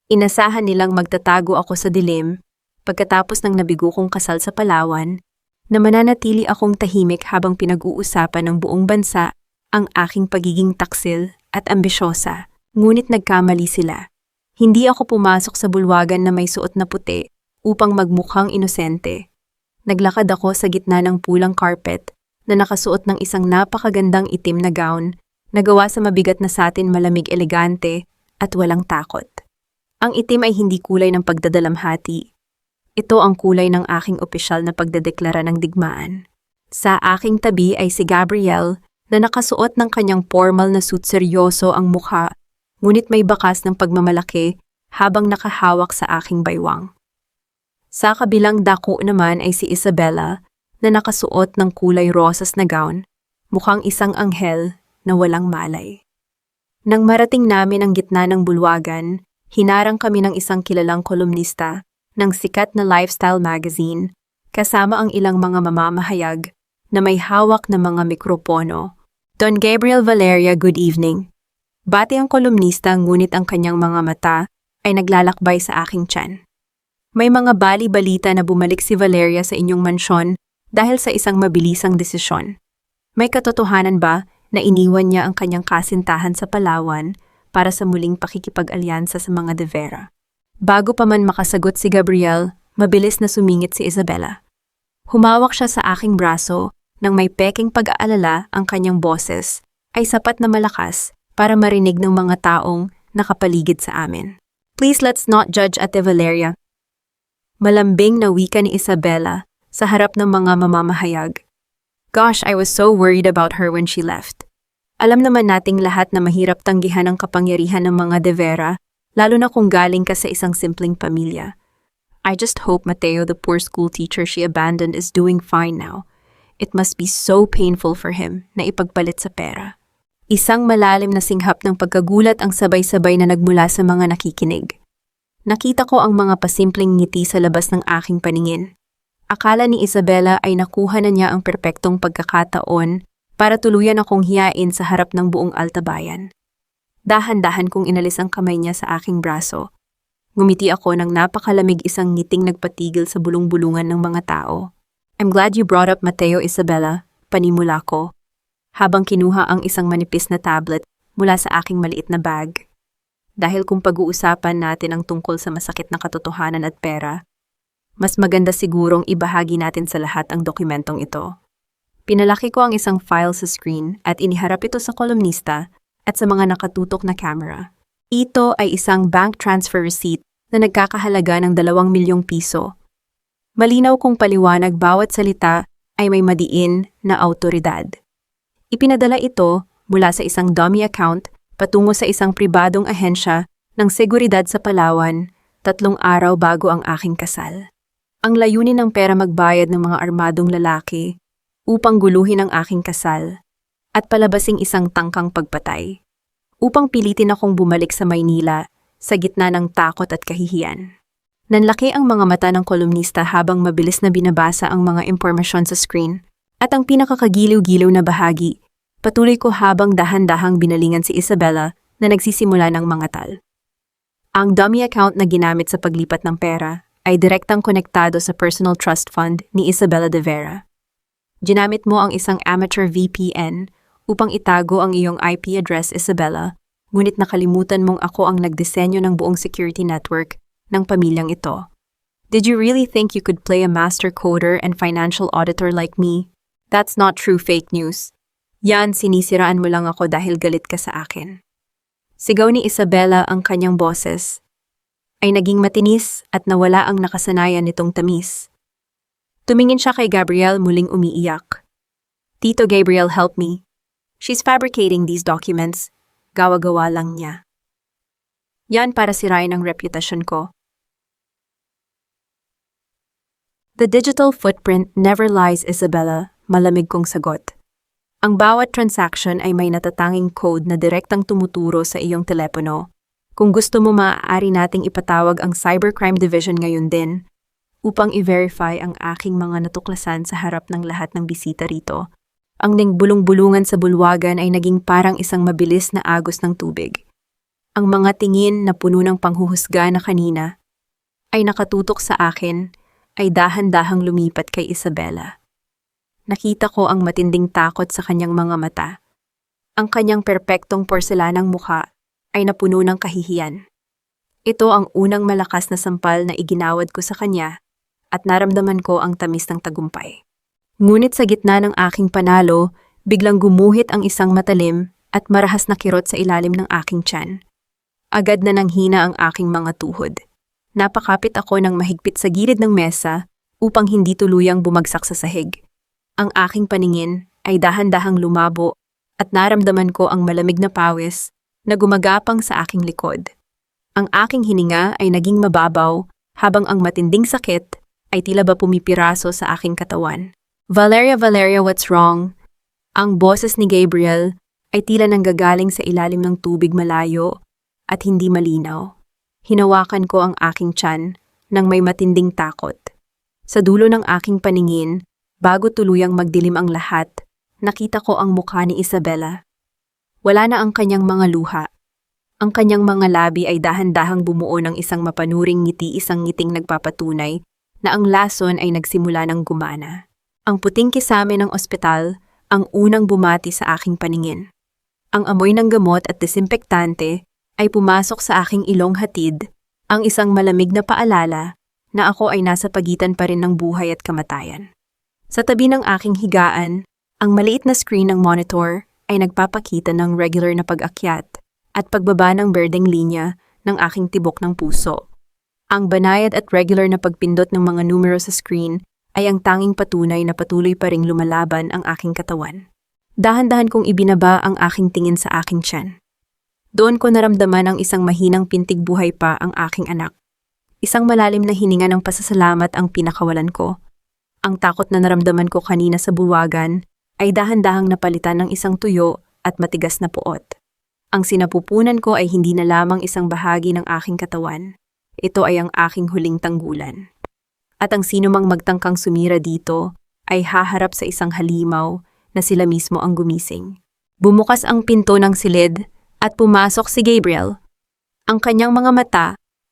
Inasahan nilang magtatago ako sa dilim pagkatapos ng nabigo kong kasal sa Palawan, na mananatili akong tahimik habang pinag-uusapan ng buong bansa ang aking pagiging taksil at ambisyosa. Ngunit nagkamali sila. Hindi ako pumasok sa bulwagan na may suot na puti upang magmukhang inosente. Naglakad ako sa gitna ng pulang carpet na nakasuot ng isang napakagandang itim na gown na gawa sa mabigat na satin, malamig, elegante at walang takot. Ang itim ay hindi kulay ng pagdadalamhati. Ito ang kulay ng aking opisyal na pagdedeklara ng digmaan. Sa aking tabi ay si Gabriel na nakasuot ng kanyang formal na suit, seryoso ang mukha, ngunit may bakas ng pagmamalaki habang nakahawak sa aking baywang. Sa kabilang dako naman ay si Isabella na nakasuot ng kulay rosas na gown, mukhang isang anghel na walang malay. Nang marating namin ang gitna ng bulwagan, hinarang kami ng isang kilalang kolumnista ng sikat na lifestyle magazine, kasama ang ilang mga mamamahayag na may hawak na mga mikropono. Don Gabriel Valeria, good evening. Bati ang kolumnista, ngunit ang kanyang mga mata ay naglalakbay sa aking tiyan. May mga bali-balita na bumalik si Valeria sa inyong mansyon dahil sa isang mabilisang desisyon. May katotohanan ba na iniwan niya ang kanyang kasintahan sa Palawan para sa muling pakikipag-alyansa sa mga De Vera? Bago pa man makasagot si Gabriel, mabilis na sumingit si Isabella. Humawak siya sa aking braso nang may peking pag-aalala ang kanyang boses ay sapat na malakas para marinig ng mga taong nakapaligid sa amin. Please, let's not judge Ate Valeria. Malambing na wika ni Isabella sa harap ng mga mamamahayag. Gosh, I was so worried about her when she left. Alam naman nating lahat na mahirap tanggihan ang kapangyarihan ng mga De Vera, lalo na kung galing ka sa isang simpleng pamilya. I just hope Mateo, the poor school teacher she abandoned, is doing fine now. It must be so painful for him na ipagpalit sa pera. Isang malalim na singhap ng pagkagulat ang sabay-sabay na nagmula sa mga nakikinig. Nakita ko ang mga pasimpleng ngiti sa labas ng aking paningin. Akala ni Isabella ay nakuha na niya ang perpektong pagkakataon para tuluyan akong hiyain sa harap ng buong altabayan. Dahan-dahan kong inalis ang kamay niya sa aking braso. Ngumiti ako ng napakalamig, isang ngiting nagpatigil sa bulong-bulungan ng mga tao. I'm glad you brought up Mateo, Isabella, panimula ko, habang kinuha ang isang manipis na tablet mula sa aking maliit na bag. Dahil kung pag-uusapan natin ang tungkol sa masakit na katotohanan at pera, mas maganda sigurong ibahagi natin sa lahat ang dokumentong ito. Pinalaki ko ang isang file sa screen at iniharap ito sa kolumnista at sa mga nakatutok na camera. Ito ay isang bank transfer receipt na nagkakahalaga ng 2 milyong piso. Malinaw kong paliwanag, bawat salita ay may madiin na awtoridad. Ipinadala ito mula sa isang dummy account patungo sa isang pribadong ahensya ng seguridad sa Palawan 3 araw bago ang aking kasal. Ang layunin ng pera magbayad ng mga armadong lalaki upang guluhin ang aking kasal at palabasing isang tangkang pagpatay, upang pilitin akong bumalik sa Maynila sa gitna ng takot at kahihiyan. Nanlaki ang mga mata ng kolumnista habang mabilis na binabasa ang mga impormasyon sa screen, at ang pinakakagiliw-giliw na bahagi, patuloy ko habang dahan-dahang binalingan si Isabella na nagsisimula ng mangatal. Ang dummy account na ginamit sa paglipat ng pera ay direktang konektado sa personal trust fund ni Isabella De Vera. Ginamit mo ang isang amateur VPN upang itago ang iyong IP address, Isabella, ngunit nakalimutan mong ako ang nagdisenyo ng buong security network ng pamilyang ito. Did you really think you could play a master coder and financial auditor like me? That's not true, fake news. Yan, sinisiraan mo lang ako dahil galit ka sa akin. Sigaw ni Isabella, ang kanyang boses ay naging matinis at nawala ang nakasanayan nitong tamis. Tumingin siya kay Gabriel, muling umiiyak. Tito Gabriel, help me. She's fabricating these documents. Gawa-gawa lang niya. Yan para sirain ang reputasyon ko. The digital footprint never lies, Isabella, malamig kong sagot. Ang bawat transaction ay may natatanging code na direktang tumuturo sa iyong telepono. Kung gusto mo, maaari nating ipatawag ang Cybercrime Division ngayon din upang i-verify ang aking mga natuklasan sa harap ng lahat ng bisita rito. Ang bulong-bulungan sa bulwagan ay naging parang isang mabilis na agos ng tubig. Ang mga tingin na puno ng panghuhusga na kanina ay nakatutok sa akin ay dahan-dahang lumipat kay Isabela. Nakita ko ang matinding takot sa kanyang mga mata. Ang kanyang perpektong porselanang mukha ay napuno ng kahihiyan. Ito ang unang malakas na sampal na iginawad ko sa kanya at naramdaman ko ang tamis ng tagumpay. Ngunit sa gitna ng aking panalo, biglang gumuhit ang isang matalim at marahas na kirot sa ilalim ng aking tiyan. Agad na nanghina ang aking mga tuhod. Napakapit ako ng mahigpit sa gilid ng mesa upang hindi tuluyang bumagsak sa sahig. Ang aking paningin ay dahan-dahang lumabo at naramdaman ko ang malamig na pawis na gumagapang sa aking likod. Ang aking hininga ay naging mababaw habang ang matinding sakit ay tila ba pumipiraso sa aking katawan. Valeria, what's wrong? Ang boses ni Gabriel ay tila nanggagaling sa ilalim ng tubig malayo at hindi malinaw. Hinawakan ko ang aking tiyan nang may matinding takot. Sa dulo ng aking paningin, bago tuluyang magdilim ang lahat, nakita ko ang mukha ni Isabela. Wala na ang kanyang mga luha. Ang kanyang mga labi ay dahan-dahang bumuo ng isang mapanuring ngiti, isang ngiting nagpapatunay na ang lason ay nagsimula ng gumana. Ang puting kisame ng ospital ang unang bumati sa aking paningin. Ang amoy ng gamot at desinfektante ay pumasok sa aking ilong, hatid ang isang malamig na paalala na ako ay nasa pagitan pa rin ng buhay at kamatayan. Sa tabi ng aking higaan, ang maliit na screen ng monitor ay nagpapakita ng regular na pag-akyat at pagbaba ng berdeng linya ng aking tibok ng puso. Ang banayad at regular na pagpindot ng mga numero sa screen ay ang tanging patunay na patuloy pa ring lumalaban ang aking katawan. Dahan-dahan kong ibinaba ang aking tingin sa aking tiyan. Doon ko naramdaman ang isang mahinang pintig buhay pa ang aking anak. Isang malalim na hininga ng pasasalamat ang pinakawalan ko. Ang takot na naramdaman ko kanina sa buwagan ay dahan-dahang napalitan ng isang tuyo at matigas na puot. Ang sinapupunan ko ay hindi na lamang isang bahagi ng aking katawan. Ito ay ang aking huling tanggulan. At ang sinumang magtangkang sumira dito ay haharap sa isang halimaw na sila mismo ang gumising. Bumukas ang pinto ng silid at pumasok si Gabriel. Ang kanyang mga mata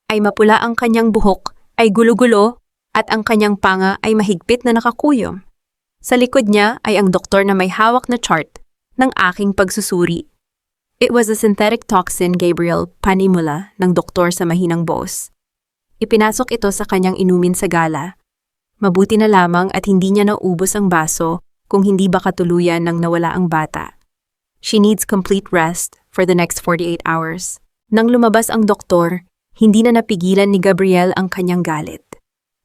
ay mapula, ang kanyang buhok ay gulo-gulo at ang kanyang panga ay mahigpit na nakakuyom. Sa likod niya ay ang doktor na may hawak na chart ng aking pagsusuri. It was a synthetic toxin, Gabriel, panimula ng doktor sa mahinang boss. Ipinasok ito sa kanyang inumin sa gala. Mabuti na lamang at hindi niya naubos ang baso kung hindi baka tuluyan nang nawala ang bata. She needs complete rest for the next 48 hours. Nang lumabas ang doktor, hindi na napigilan ni Gabriel ang kanyang galit.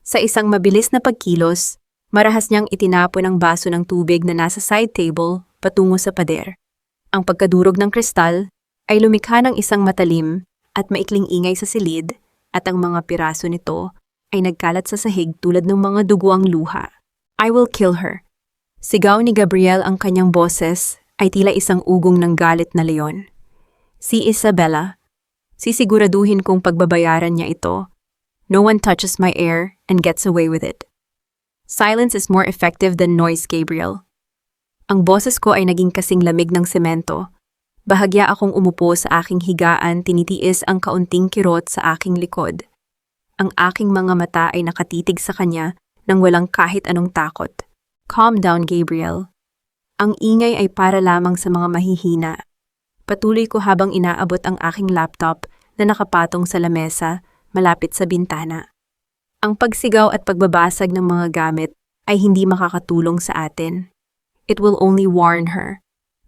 Sa isang mabilis na pagkilos, marahas niyang itinapon ang baso ng tubig na nasa side table patungo sa pader. Ang pagkadurog ng kristal ay lumikha ng isang matalim at maikling ingay sa silid at ang mga piraso nito ay nagkalat sa sahig tulad ng mga duguang luha. I will kill her. Sigaw ni Gabriel, ang kanyang boses ay tila isang ugong ng galit na leon. Si Isabela, sisiguraduhin kong pagbabayaran niya ito. No one touches my air and gets away with it. Silence is more effective than noise, Gabriel. Ang boses ko ay naging kasing lamig ng semento. Bahagya akong umupo sa aking higaan, tinitiis ang kaunting kirot sa aking likod. Ang aking mga mata ay nakatitig sa kanya nang walang kahit anong takot. Calm down, Gabriel. Ang ingay ay para lamang sa mga mahihina. Patuloy ko habang inaabot ang aking laptop na nakapatong sa lamesa malapit sa bintana. Ang pagsigaw at pagbabasag ng mga gamit ay hindi makakatulong sa atin. It will only warn her.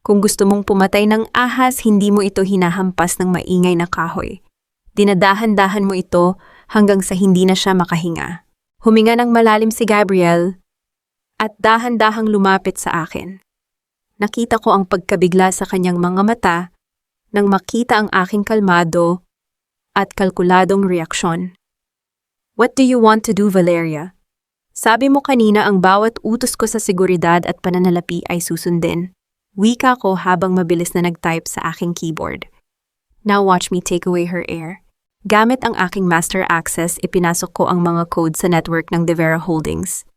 Kung gusto mong pumatay ng ahas, hindi mo ito hinahampas ng maingay na kahoy. Dinadahan-dahan mo ito hanggang sa hindi na siya makahinga. Huminga ng malalim si Gabriel at dahan-dahang lumapit sa akin. Nakita ko ang pagkabigla sa kanyang mga mata nang makita ang aking kalmado at kalkuladong reaksyon. What do you want to do, Valeria? Sabi mo kanina ang bawat utos ko sa seguridad at pananalapi ay susundin. Wika ko habang mabilis na nag-type sa aking keyboard. Now watch me take away her air. Gamit ang aking master access, ipinasok ko ang mga code sa network ng Devera Holdings.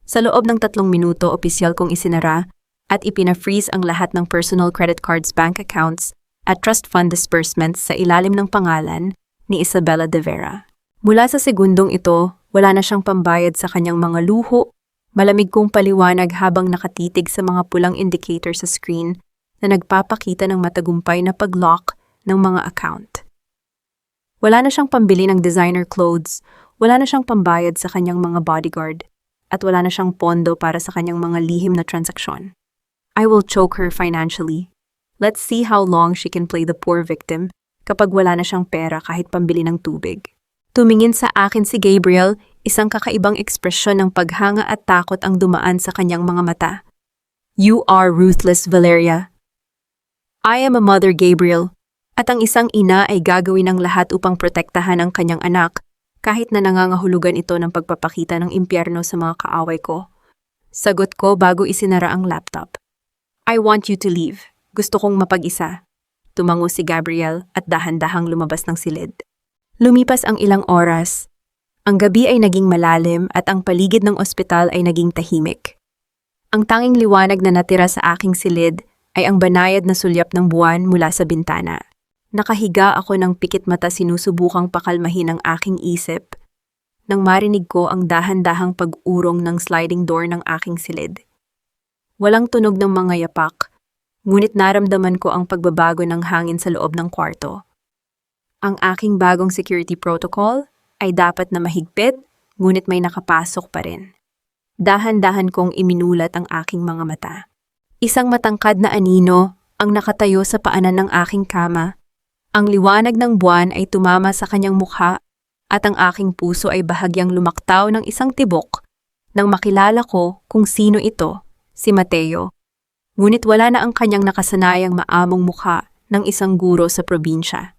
Sa loob ng 3 minuto, opisyal kong isinara at ipina-freeze ang lahat ng personal credit cards, bank accounts at trust fund disbursements sa ilalim ng pangalan ni Isabella Devera. Mula sa segundong ito, wala na siyang pambayad sa kanyang mga luho. Malamig kong paliwanag habang nakatitig sa mga pulang indicator sa screen na nagpapakita ng matagumpay na pag-lock ng mga account. Wala na siyang pambili ng designer clothes, wala na siyang pambayad sa kanyang mga bodyguard, at wala na siyang pondo para sa kanyang mga lihim na transaksyon. I will choke her financially. Let's see how long she can play the poor victim kapag wala na siyang pera kahit pambili ng tubig. Tumingin sa akin si Gabriel, isang kakaibang ekspresyon ng paghanga at takot ang dumaan sa kanyang mga mata. You are ruthless, Valeria. I am a mother, Gabriel, at ang isang ina ay gagawin ang lahat upang protektahan ang kanyang anak kahit na nangangahulugan ito ng pagpapakita ng impyerno sa mga kaaway ko. Sagot ko bago isinara ang laptop. I want you to leave. Gusto kong mapag-isa. Tumango si Gabriel at dahan-dahang lumabas ng silid. Lumipas ang ilang oras. Ang gabi ay naging malalim at ang paligid ng ospital ay naging tahimik. Ang tanging liwanag na natira sa aking silid ay ang banayad na sulyap ng buwan mula sa bintana. Nakahiga ako ng pikit mata, sinusubukang pakalmahin ang aking isip nang marinig ko ang dahan-dahang pag-urong ng sliding door ng aking silid. Walang tunog ng mga yapak, ngunit naramdaman ko ang pagbabago ng hangin sa loob ng kwarto. Ang aking bagong security protocol ay dapat na mahigpit, ngunit may nakapasok pa rin. Dahan-dahan kong iminulat ang aking mga mata. Isang matangkad na anino ang nakatayo sa paanan ng aking kama. Ang liwanag ng buwan ay tumama sa kanyang mukha at ang aking puso ay bahagyang lumaktaw ng isang tibok nang makilala ko kung sino ito, si Mateo. Ngunit wala na ang kanyang nakasanayang maamong mukha ng isang guro sa probinsya.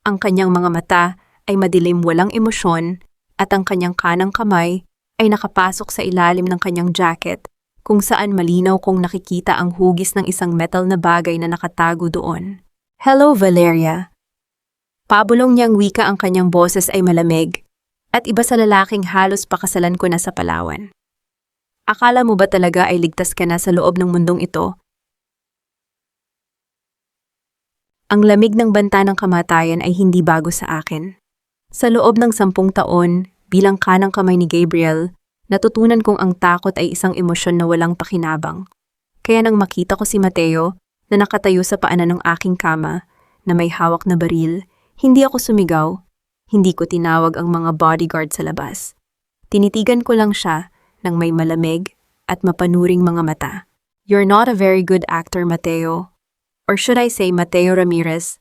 Ang kanyang mga mata ay madilim, walang emosyon, at ang kanyang kanang kamay ay nakapasok sa ilalim ng kanyang jacket kung saan malinaw kong nakikita ang hugis ng isang metal na bagay na nakatago doon. Hello, Valeria. Pabulong niyang wika, ang kanyang boses ay malamig at iba sa lalaking halos pakasalan ko na sa Palawan. Akala mo ba talaga ay ligtas ka na sa loob ng mundong ito? Ang lamig ng banta ng kamatayan ay hindi bago sa akin. Sa loob ng 10 taon, bilang kanang kamay ni Gabriel, natutunan kong ang takot ay isang emosyon na walang pakinabang. Kaya nang makita ko si Mateo na nakatayo sa paanan ng aking kama, na may hawak na baril, hindi ako sumigaw, hindi ko tinawag ang mga bodyguard sa labas. Tinitigan ko lang siya ng may malamig at mapanuring mga mata. You're not a very good actor, Mateo. Or should I say Mateo Ramirez?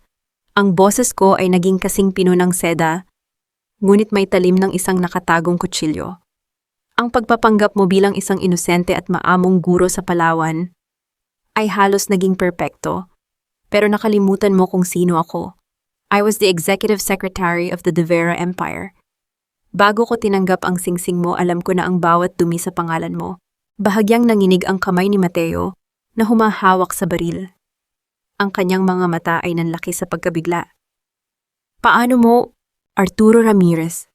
Ang boses ko ay naging kasing pino ng seda, ngunit may talim ng isang nakatagong kutsilyo. Ang pagpapanggap mo bilang isang inosente at maamong guro sa Palawan ay halos naging perpekto, pero nakalimutan mo kung sino ako. I was the executive secretary of the Devera Empire. Bago ko tinanggap ang singsing mo, alam ko na ang bawat dumi sa pangalan mo. Bahagyang nanginig ang kamay ni Mateo na humahawak sa baril. Ang kanyang mga mata ay nanlaki sa pagkabigla. Paano mo, Arturo Ramirez?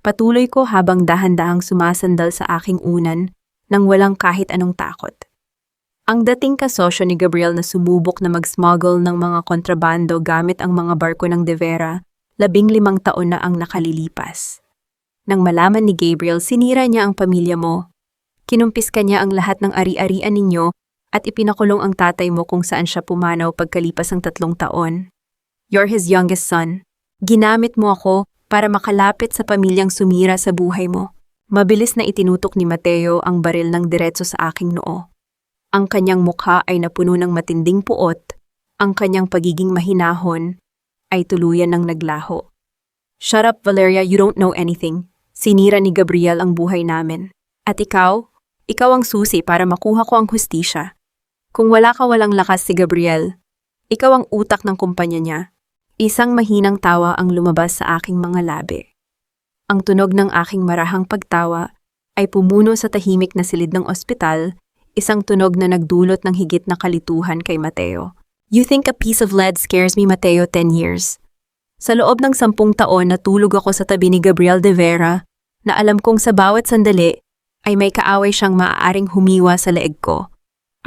Patuloy ko habang dahan-dahang sumasandal sa aking unan nang walang kahit anong takot. Ang dating kasosyo ni Gabriel na sumubok na mag-smuggle ng mga kontrabando gamit ang mga barko ng Devera, 15 taon na ang nakalilipas. Nang malaman ni Gabriel, sinira niya ang pamilya mo. Kinumpis ka niya ang lahat ng ari-arian ninyo at ipinakulong ang tatay mo kung saan siya pumanaw pagkalipas ng 3 taon. You're his youngest son. Ginamit mo ako para makalapit sa pamilyang sumira sa buhay mo. Mabilis na itinutok ni Mateo ang baril ng diretso sa aking noo. Ang kanyang mukha ay napuno ng matinding puot, ang kanyang pagiging mahinahon ay tuluyan ng naglaho. Shut up, Valeria, you don't know anything. Sinira ni Gabriel ang buhay namin. At ikaw ang susi para makuha ko ang hustisya. Kung wala ka, walang lakas si Gabriel. Ikaw ang utak ng kumpanya niya. Isang mahinang tawa ang lumabas sa aking mga labi. Ang tunog ng aking marahang pagtawa ay pumuno sa tahimik na silid ng ospital, isang tunog na nagdulot ng higit na kalituhan kay Mateo. You think a piece of lead scares me, Mateo, 10 years. Sa loob ng 10 taon natulog ako sa tabi ni Gabriel de Vera na alam kong sa bawat sandali ay may kaaway siyang maaaring humiwa sa leeg ko.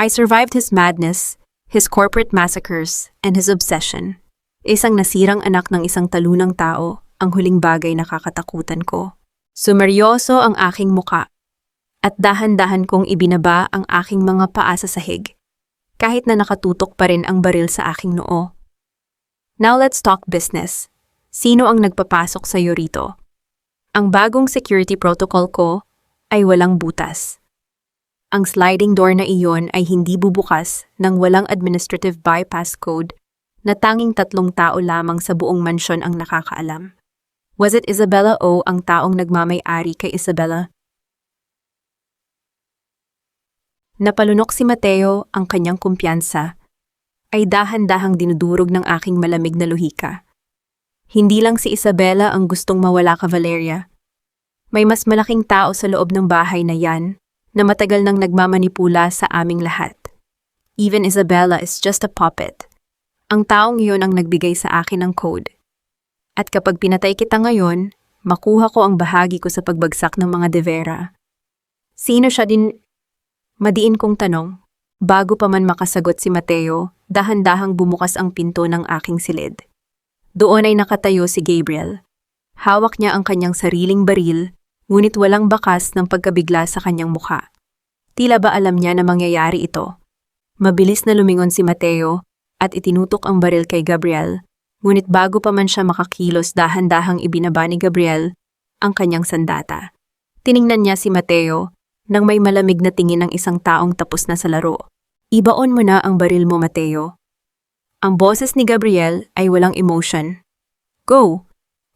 I survived his madness, his corporate massacres, and his obsession. Isang nasirang anak ng isang talunang tao, ang huling bagay na kakatakutan ko. Sumeryoso ang aking muka, at dahan-dahan kong ibinaba ang aking mga paa sa sahig, kahit na nakatutok pa rin ang baril sa aking noo. Now let's talk business. Sino ang nagpapasok sa iyo rito? Ang bagong security protocol ko ay walang butas. Ang sliding door na iyon ay hindi bubukas nang walang administrative bypass code na tanging 3 tao lamang sa buong mansyon ang nakakaalam. Was it Isabella O ang taong nagmamay-ari kay Isabella? Napalunok si Mateo, ang kanyang kumpiyansa, ay dahan-dahang dinudurog ng aking malamig na luhika. Hindi lang si Isabella ang gustong mawala ka, Valeria. May mas malaking tao sa loob ng bahay na yan na matagal nang nagmamanipula sa aming lahat. Even Isabella is just a puppet. Ang taong iyon ang nagbigay sa akin ng code. At kapag pinatay kita ngayon, makuha ko ang bahagi ko sa pagbagsak ng mga De Vera. Sino siya din? Madiin kong tanong. Bago pa man makasagot si Mateo, dahan-dahang bumukas ang pinto ng aking silid. Doon ay nakatayo si Gabriel. Hawak niya ang kanyang sariling baril, ngunit walang bakas ng pagkabigla sa kanyang mukha. Tila ba alam niya na mangyayari ito? Mabilis na lumingon si Mateo at itinutok ang baril kay Gabriel. Ngunit bago pa man siya makakilos, dahan-dahang ibinaba ni Gabriel ang kanyang sandata. Tiningnan niya si Mateo nang may malamig na tingin ng isang taong tapos na sa laro. Ibaon mo na ang baril mo, Mateo. Ang boses ni Gabriel ay walang emotion. Go!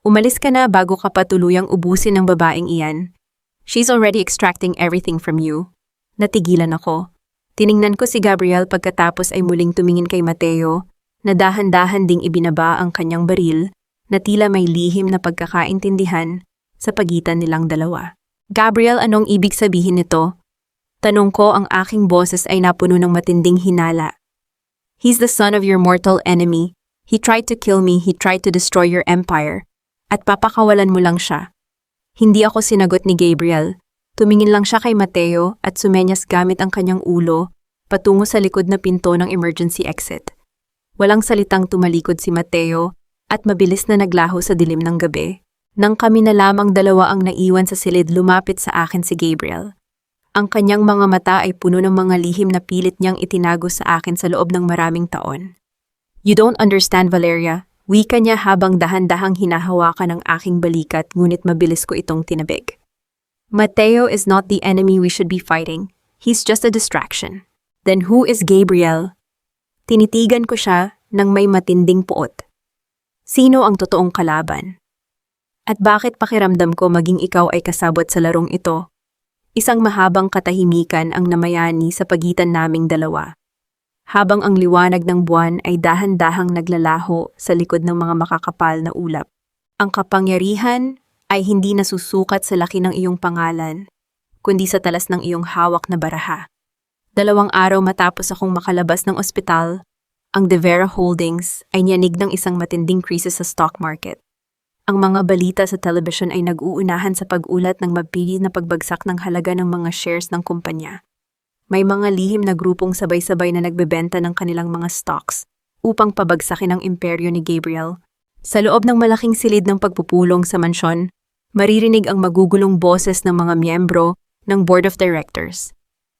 Umalis ka na bago ka pa tuluyang ubusin ng babaeng iyan. She's already extracting everything from you. Natigilan ako. Tiningnan ko si Gabriel pagkatapos ay muling tumingin kay Mateo na dahan-dahan ding ibinaba ang kanyang baril na tila may lihim na pagkakaintindihan sa pagitan nilang dalawa. Gabriel, anong ibig sabihin nito? Tanong ko, ang aking boses ay napuno ng matinding hinala. He's the son of your mortal enemy. He tried to kill me, he tried to destroy your empire. At papakawalan mo lang siya. Hindi ako sinagot ni Gabriel. Tumingin lang siya kay Mateo at sumenyas gamit ang kanyang ulo patungo sa likod na pinto ng emergency exit. Walang salitang tumalikod si Mateo at mabilis na naglaho sa dilim ng gabi. Nang kami na lamang dalawa ang naiwan sa silid, lumapit sa akin si Gabriel. Ang kanyang mga mata ay puno ng mga lihim na pilit niyang itinago sa akin sa loob ng maraming taon. You don't understand, Valeria. Wika niya habang dahan-dahang hinahawakan ng aking balikat, ngunit mabilis ko itong tinabig. Mateo is not the enemy we should be fighting. He's just a distraction. Then who is Gabriel? Tinitigan ko siya nang may matinding puot. Sino ang totoong kalaban? At bakit pakiramdam ko maging ikaw ay kasabot sa larong ito? Isang mahabang katahimikan ang namayani sa pagitan naming dalawa. Habang ang liwanag ng buwan ay dahan-dahang naglalaho sa likod ng mga makakapal na ulap. Ang kapangyarihan ay hindi nasusukat sa laki ng iyong pangalan, kundi sa talas ng iyong hawak na baraha. 2 araw matapos akong makalabas ng ospital, ang De Vera Holdings ay niyanig ng isang matinding krisis sa stock market. Ang mga balita sa television ay nag-uunahan sa pag-ulat ng mabilis na pagbagsak ng halaga ng mga shares ng kumpanya. May mga lihim na grupong sabay-sabay na nagbebenta ng kanilang mga stocks upang pabagsakin ang imperyo ni Gabriel. Sa loob ng malaking silid ng pagpupulong sa mansyon, maririnig ang magugulong boses ng mga miyembro ng Board of Directors.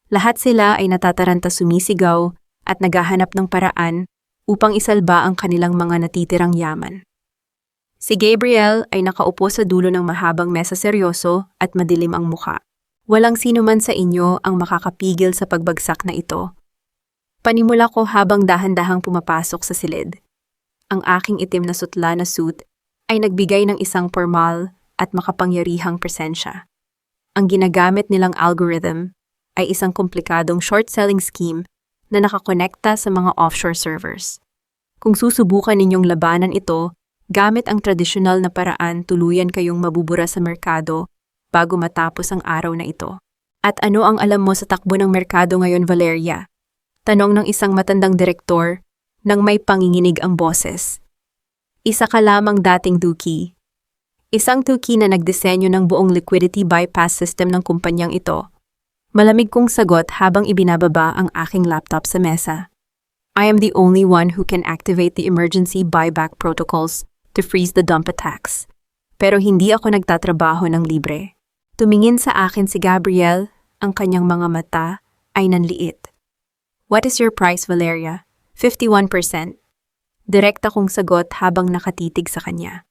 Lahat sila ay natataranta, sumisigaw at naghahanap ng paraan upang isalba ang kanilang mga natitirang yaman. Si Gabriel ay nakaupo sa dulo ng mahabang mesa, seryoso at madilim ang mukha. Walang sino man sa inyo ang makakapigil sa pagbagsak na ito. Panimula ko habang dahan-dahang pumapasok sa silid. Ang aking itim na sutla na suit ay nagbigay ng isang formal at makapangyarihang presensya. Ang ginagamit nilang algorithm ay isang komplikadong short-selling scheme na nakakonekta sa mga offshore servers. Kung susubukan ninyong labanan ito, gamit ang tradisyonal na paraan, tuluyan kayong mabubura sa merkado bago matapos ang araw na ito. At ano ang alam mo sa takbo ng merkado ngayon, Valeria? Tanong ng isang matandang direktor nang may panginginig ang boses. Isa ka lamang dating tuki. Isang tuki na nagdisenyo ng buong liquidity bypass system ng kumpanyang ito. Malamig kong sagot habang ibinababa ang aking laptop sa mesa. I am the only one who can activate the emergency buyback protocols to freeze the dump attacks. Pero hindi ako nagtatrabaho ng libre. Tumingin sa akin si Gabriel, ang kanyang mga mata ay nanliit. What is your price, Valeria? 51%. Direkta kong sagot habang nakatitig sa kanya.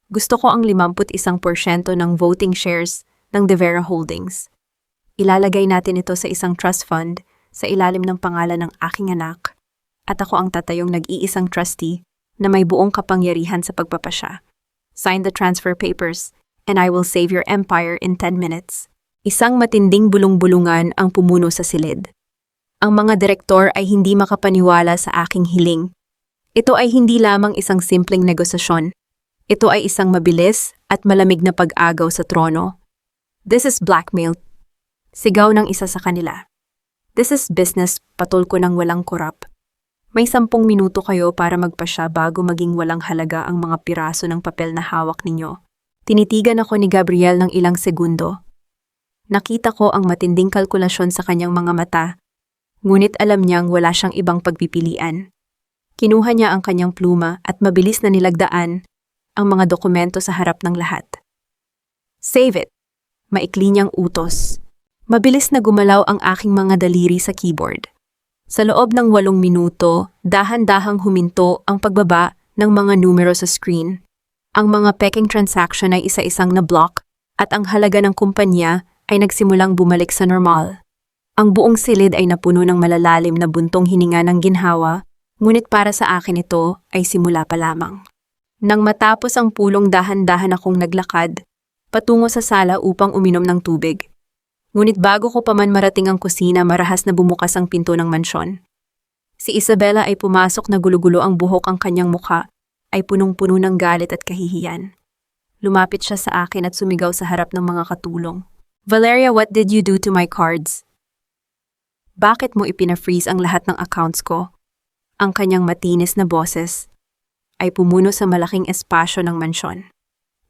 Gusto ko ang 51% ng voting shares ng Devera Holdings. Ilalagay natin ito sa isang trust fund sa ilalim ng pangalan ng aking anak at ako ang tatayong nag-iisang trustee na may buong kapangyarihan sa pagpapasya. Sign the transfer papers and I will save your empire in 10 minutes. Isang matinding bulong-bulungan ang pumuno sa silid. Ang mga direktor ay hindi makapaniwala sa aking hiling. Ito ay hindi lamang isang simpleng negosasyon. Ito ay isang mabilis at malamig na pag-agaw sa trono. This is blackmail. Sigaw ng isa sa kanila. This is business, patul ko ng walang korap. May 10 minuto kayo para magpasya bago maging walang halaga ang mga piraso ng papel na hawak ninyo. Tinitigan ako ni Gabriel ng ilang segundo. Nakita ko ang matinding kalkulasyon sa kanyang mga mata, ngunit alam niyang wala siyang ibang pagpipilian. Kinuha niya ang kanyang pluma at mabilis na nilagdaan ang mga dokumento sa harap ng lahat. Save it! Maikli niyang utos. Mabilis na gumalaw ang aking mga daliri sa keyboard. Sa loob ng 8 minuto, dahan-dahang huminto ang pagbaba ng mga numero sa screen. Ang mga peking transaction ay isa-isang na-block at ang halaga ng kumpanya ay nagsimulang bumalik sa normal. Ang buong silid ay napuno ng malalalim na buntong hininga ng ginhawa, ngunit para sa akin ito ay simula pa lamang. Nang matapos ang pulong, dahan-dahan akong naglakad patungo sa sala upang uminom ng tubig. Ngunit bago ko pa man marating ang kusina, marahas na bumukas ang pinto ng mansyon. Si Isabela ay pumasok na gulo-gulo ang buhok, ang kanyang mukha ay punong-puno ng galit at kahihiyan. Lumapit siya sa akin at sumigaw sa harap ng mga katulong. Valeria, what did you do to my cards? Bakit mo ipina-freeze ang lahat ng accounts ko? Ang kanyang matinis na boses ay pumuno sa malaking espasyo ng mansyon.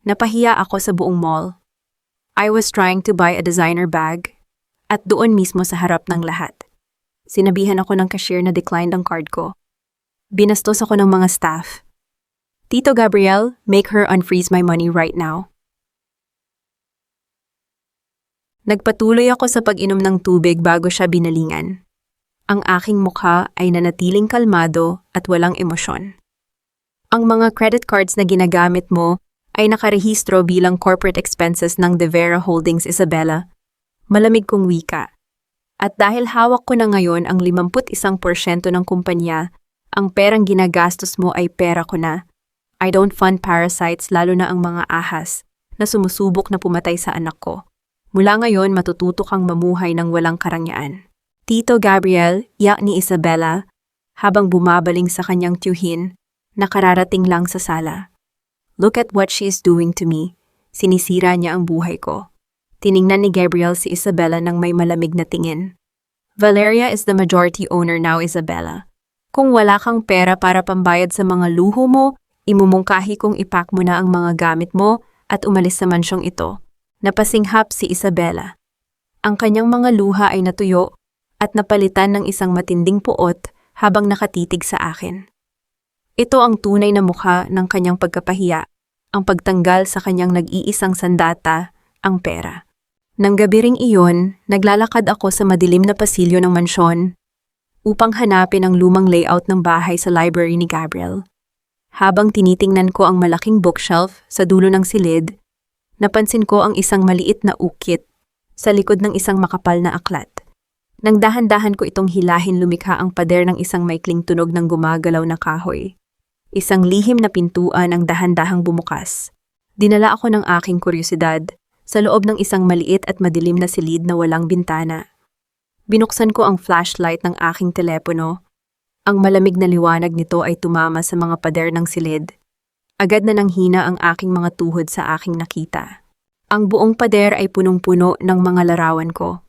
Napahiya ako sa buong mall. I was trying to buy a designer bag at doon mismo sa harap ng lahat. Sinabihan ako ng cashier na declined ang card ko. Binastos ako ng mga staff. Tito Gabriel, make her unfreeze my money right now. Nagpatuloy ako sa pag-inom ng tubig bago siya binalingan. Ang aking mukha ay nanatiling kalmado at walang emosyon. Ang mga credit cards na ginagamit mo ay nakarehistro bilang corporate expenses ng Devera Holdings, Isabela. Malamig kong wika. At dahil hawak ko na ngayon ang 51% ng kumpanya, ang perang ginagastos mo ay pera ko na. I don't fund parasites, lalo na ang mga ahas na sumusubok na pumatay sa anak ko. Mula ngayon, matututo kang mamuhay ng walang karangyaan. Tito Gabriel, iyak ni Isabela, habang bumabaling sa kanyang tiyuhin, na kararating lang sa sala. Look at what she is doing to me. Sinisira niya ang buhay ko. Tiningnan ni Gabriel si Isabela ng may malamig na tingin. Valeria is the majority owner now, Isabela. Kung wala kang pera para pambayad sa mga luho mo, imumungkahi kong ipack mo na ang mga gamit mo at umalis sa mansyong ito. Napasinghap si Isabela. Ang kanyang mga luha ay natuyo at napalitan ng isang matinding puot habang nakatitig sa akin. Ito ang tunay na mukha ng kanyang pagkapahiya, ang pagtanggal sa kanyang nag-iisang sandata, ang pera. Nang gabi ring iyon, naglalakad ako sa madilim na pasilyo ng mansyon upang hanapin ang lumang layout ng bahay sa library ni Gabriel. Habang tinitingnan ko ang malaking bookshelf sa dulo ng silid, napansin ko ang isang maliit na ukit sa likod ng isang makapal na aklat. Nang dahan-dahan ko itong hilahin, lumikha ang pader ng isang maikling tunog ng gumagalaw na kahoy. Isang lihim na pintuan ang dahan-dahang bumukas. Dinala ako ng aking kuryosidad sa loob ng isang maliit at madilim na silid na walang bintana. Binuksan ko ang flashlight ng aking telepono. Ang malamig na liwanag nito ay tumama sa mga pader ng silid. Agad na nanghina ang aking mga tuhod sa aking nakita. Ang buong pader ay punong-puno ng mga larawan ko.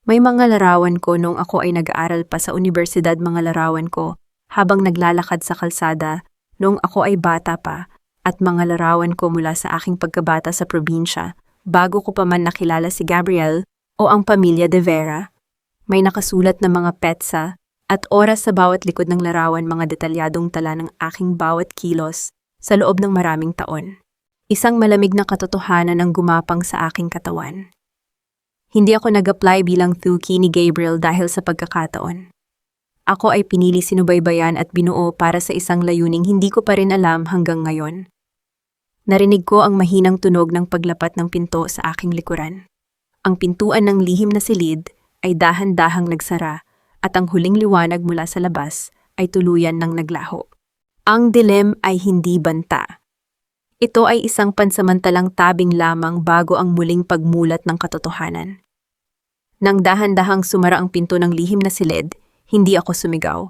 May mga larawan ko noong ako ay nag-aaral pa sa universidad, mga larawan ko habang naglalakad sa kalsada noong ako ay bata pa, at mga larawan ko mula sa aking pagkabata sa probinsya bago ko pa man nakilala si Gabriel o ang pamilya de Vera. May nakasulat na mga petsa at oras sa bawat likod ng larawan, mga detalyadong tala ng aking bawat kilos sa loob ng maraming taon. Isang malamig na katotohanan ang gumapang sa aking katawan. Hindi ako nag-apply bilang thuki ni Gabriel dahil sa pagkakataon. Ako ay pinili, sinubaybayan at binuo para sa isang layuning hindi ko pa rin alam hanggang ngayon. Narinig ko ang mahinang tunog ng paglapat ng pinto sa aking likuran. Ang pintuan ng lihim na silid ay dahan-dahang nagsara at ang huling liwanag mula sa labas ay tuluyan ng naglaho. Ang dilim ay hindi banta. Ito ay isang pansamantalang tabing lamang bago ang muling pagmulat ng katotohanan. Nang dahan-dahang sumara ang pinto ng lihim na silid, hindi ako sumigaw.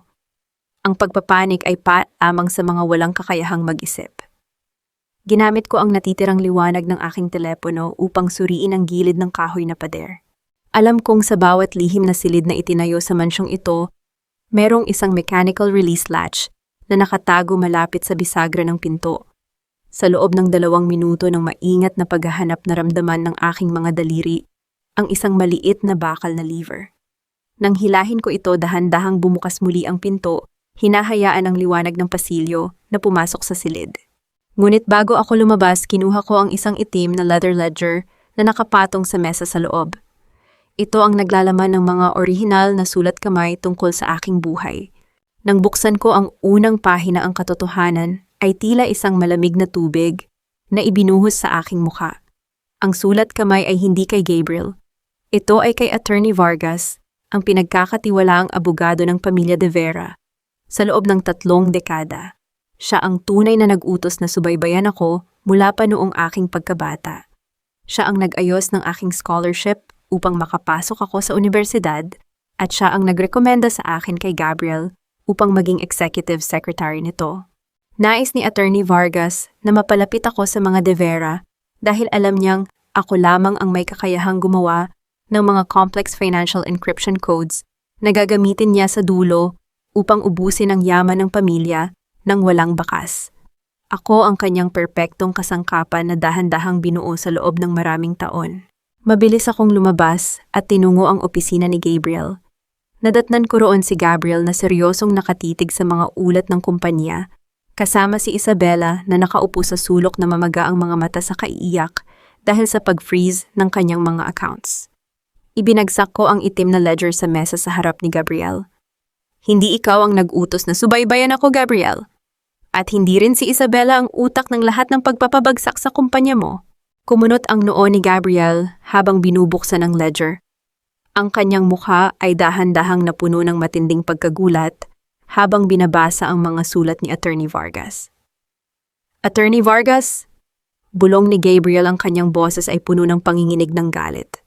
Ang pagpapanik ay lamang sa mga walang kakayahang mag-isip. Ginamit ko ang natitirang liwanag ng aking telepono upang suriin ang gilid ng kahoy na pader. Alam kong sa bawat lihim na silid na itinayo sa mansyong ito, merong isang mechanical release latch na nakatago malapit sa bisagra ng pinto. Sa loob ng 2 minuto ng maingat na paghahanap, naramdaman ng aking mga daliri ang isang maliit na bakal na lever. Nang hilahin ko ito, dahan-dahang bumukas muli ang pinto, hinahayaan ang liwanag ng pasilyo na pumasok sa silid. Ngunit bago ako lumabas, kinuha ko ang isang itim na leather ledger na nakapatong sa mesa sa loob. Ito ang naglalaman ng mga orihinal na sulat kamay tungkol sa aking buhay. Nang buksan ko ang unang pahina, ang katotohanan ay tila isang malamig na tubig na ibinuhos sa aking mukha. Ang sulat kamay ay hindi kay Gabriel. Ito ay kay Attorney Vargas, ang pinagkakatiwalaang abogado ng pamilya de Vera. Sa loob ng 3 dekada, siya ang tunay na nag-utos na subaybayan ako mula pa noong aking pagkabata. Siya ang nag-ayos ng aking scholarship upang makapasok ako sa universidad, at siya ang nagrekomenda sa akin kay Gabriel upang maging executive secretary nito. Nais ni Attorney Vargas na mapalapit ako sa mga de Vera dahil alam niyang ako lamang ang may kakayahang gumawa ng mga complex financial encryption codes na gagamitin niya sa dulo upang ubusin ang yaman ng pamilya nang walang bakas. Ako ang kanyang perpektong kasangkapan na dahan-dahang binuo sa loob ng maraming taon. Mabilis akong lumabas at tinungo ang opisina ni Gabriel. Nadatnan ko roon si Gabriel na seryosong nakatitig sa mga ulat ng kumpanya, kasama si Isabela na nakaupo sa sulok na mamaga ang mga mata sa kaiiyak dahil sa pag-freeze ng kanyang mga accounts. Ibinagsak ko ang itim na ledger sa mesa sa harap ni Gabriel. Hindi ikaw ang nag-utos na subaybayan ako, Gabriel. At hindi rin si Isabela ang utak ng lahat ng pagpapabagsak sa kumpanya mo. Kumunot ang noo ni Gabriel habang binubuksan ang ledger. Ang kanyang mukha ay dahan-dahang napuno ng matinding pagkagulat habang binabasa ang mga sulat ni Attorney Vargas. Attorney Vargas? Bulong ni Gabriel, ang kanyang boses ay puno ng panginginig ng galit.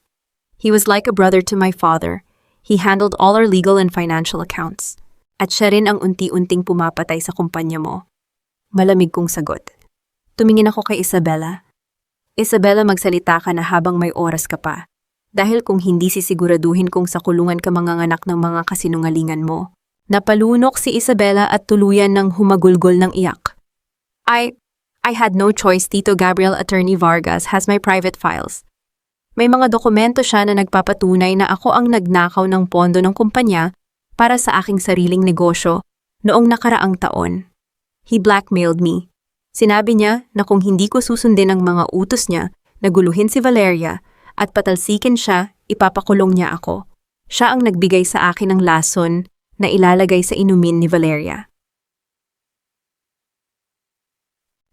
He was like a brother to my father. He handled all our legal and financial accounts. At siya rin ang unti-unting pumapatay sa kumpanya mo. Malamig kong sagot. Tumingin ako kay Isabela. Isabela, magsalita ka na habang may oras ka pa. Dahil kung hindi, sisiguraduhin kong sa kulungan ka manganganak ng mga kasinungalingan mo. Napalunok si Isabela at tuluyan ng humagulgol ng iyak. I had no choice, Tito Gabriel. Attorney Vargas has my private files. May mga dokumento siya na nagpapatunay na ako ang nagnakaw ng pondo ng kumpanya para sa aking sariling negosyo noong nakaraang taon. He blackmailed me. Sinabi niya na kung hindi ko susundin ang mga utos niya, naguluhin si Valeria at patalsikin siya, ipapakulong niya ako. Siya ang nagbigay sa akin ng lason na ilalagay sa inumin ni Valeria.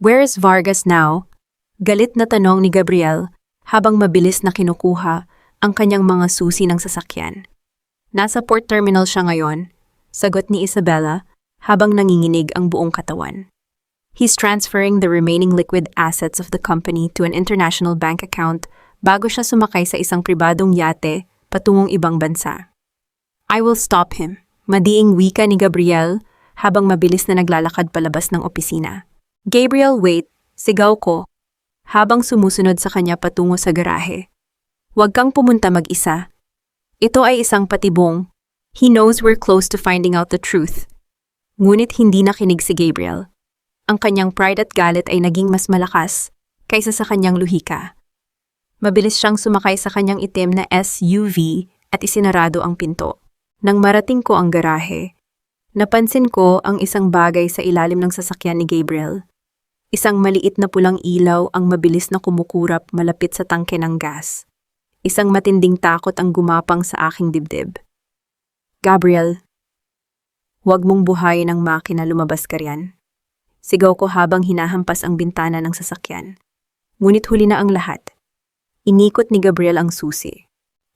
Where is Vargas now? Galit na tanong ni Gabriel habang mabilis na kinukuha ang kanyang mga susi ng sasakyan. Nasa port terminal siya ngayon, sagot ni Isabela habang nanginginig ang buong katawan. He's transferring the remaining liquid assets of the company to an international bank account bago siya sumakay sa isang pribadong yate patungong ibang bansa. I will stop him, madiing wika ni Gabriel habang mabilis na naglalakad palabas ng opisina. Gabriel, wait, sigaw ko. habang sumusunod sa kanya patungo sa garahe. Huwag kang pumunta mag-isa. Ito ay isang patibong. He knows we're close to finding out the truth. Ngunit hindi nakinig si Gabriel. Ang kanyang pride at galit ay naging mas malakas kaysa sa kanyang luhika. Mabilis siyang sumakay sa kanyang itim na SUV at isinarado ang pinto. Nang marating ko ang garahe, napansin ko ang isang bagay sa ilalim ng sasakyan ni Gabriel. Isang maliit na pulang ilaw ang mabilis na kumukurap malapit sa tangke ng gas. Isang matinding takot ang gumapang sa aking dibdib. Gabriel, huwag mong buhayin ang makina, lumabas ka riyan. Sigaw ko habang hinahampas ang bintana ng sasakyan. Ngunit huli na ang lahat. Inikot ni Gabriel ang susi.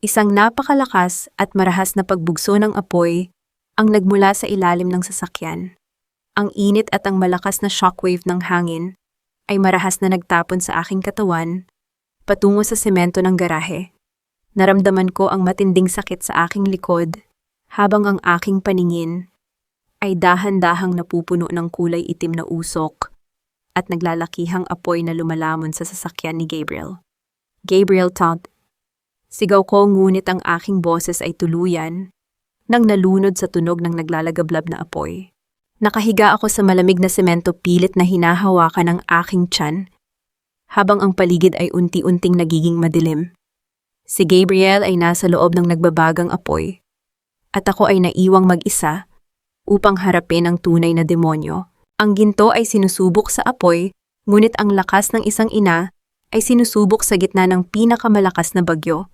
Isang napakalakas at marahas na pagbugso ng apoy ang nagmula sa ilalim ng sasakyan. Ang init at ang malakas na shockwave ng hangin ay marahas na nagtapon sa aking katawan patungo sa semento ng garahe. Naramdaman ko ang matinding sakit sa aking likod habang ang aking paningin ay dahan-dahang napupuno ng kulay itim na usok at naglalakihang apoy na lumalamon sa sasakyan ni Gabriel. Gabriel, Todd. Sigaw ko, ngunit ang aking boses ay tuluyan nang nalunod sa tunog ng naglalagablab na apoy. Nakahiga ako sa malamig na semento, pilit na hinahawakan ang aking tiyan habang ang paligid ay unti-unting nagiging madilim. Si Gabriel ay nasa loob ng nagbabagang apoy at ako ay naiwang mag-isa upang harapin ang tunay na demonyo. Ang ginto ay sinusubok sa apoy, ngunit ang lakas ng isang ina ay sinusubok sa gitna ng pinakamalakas na bagyo.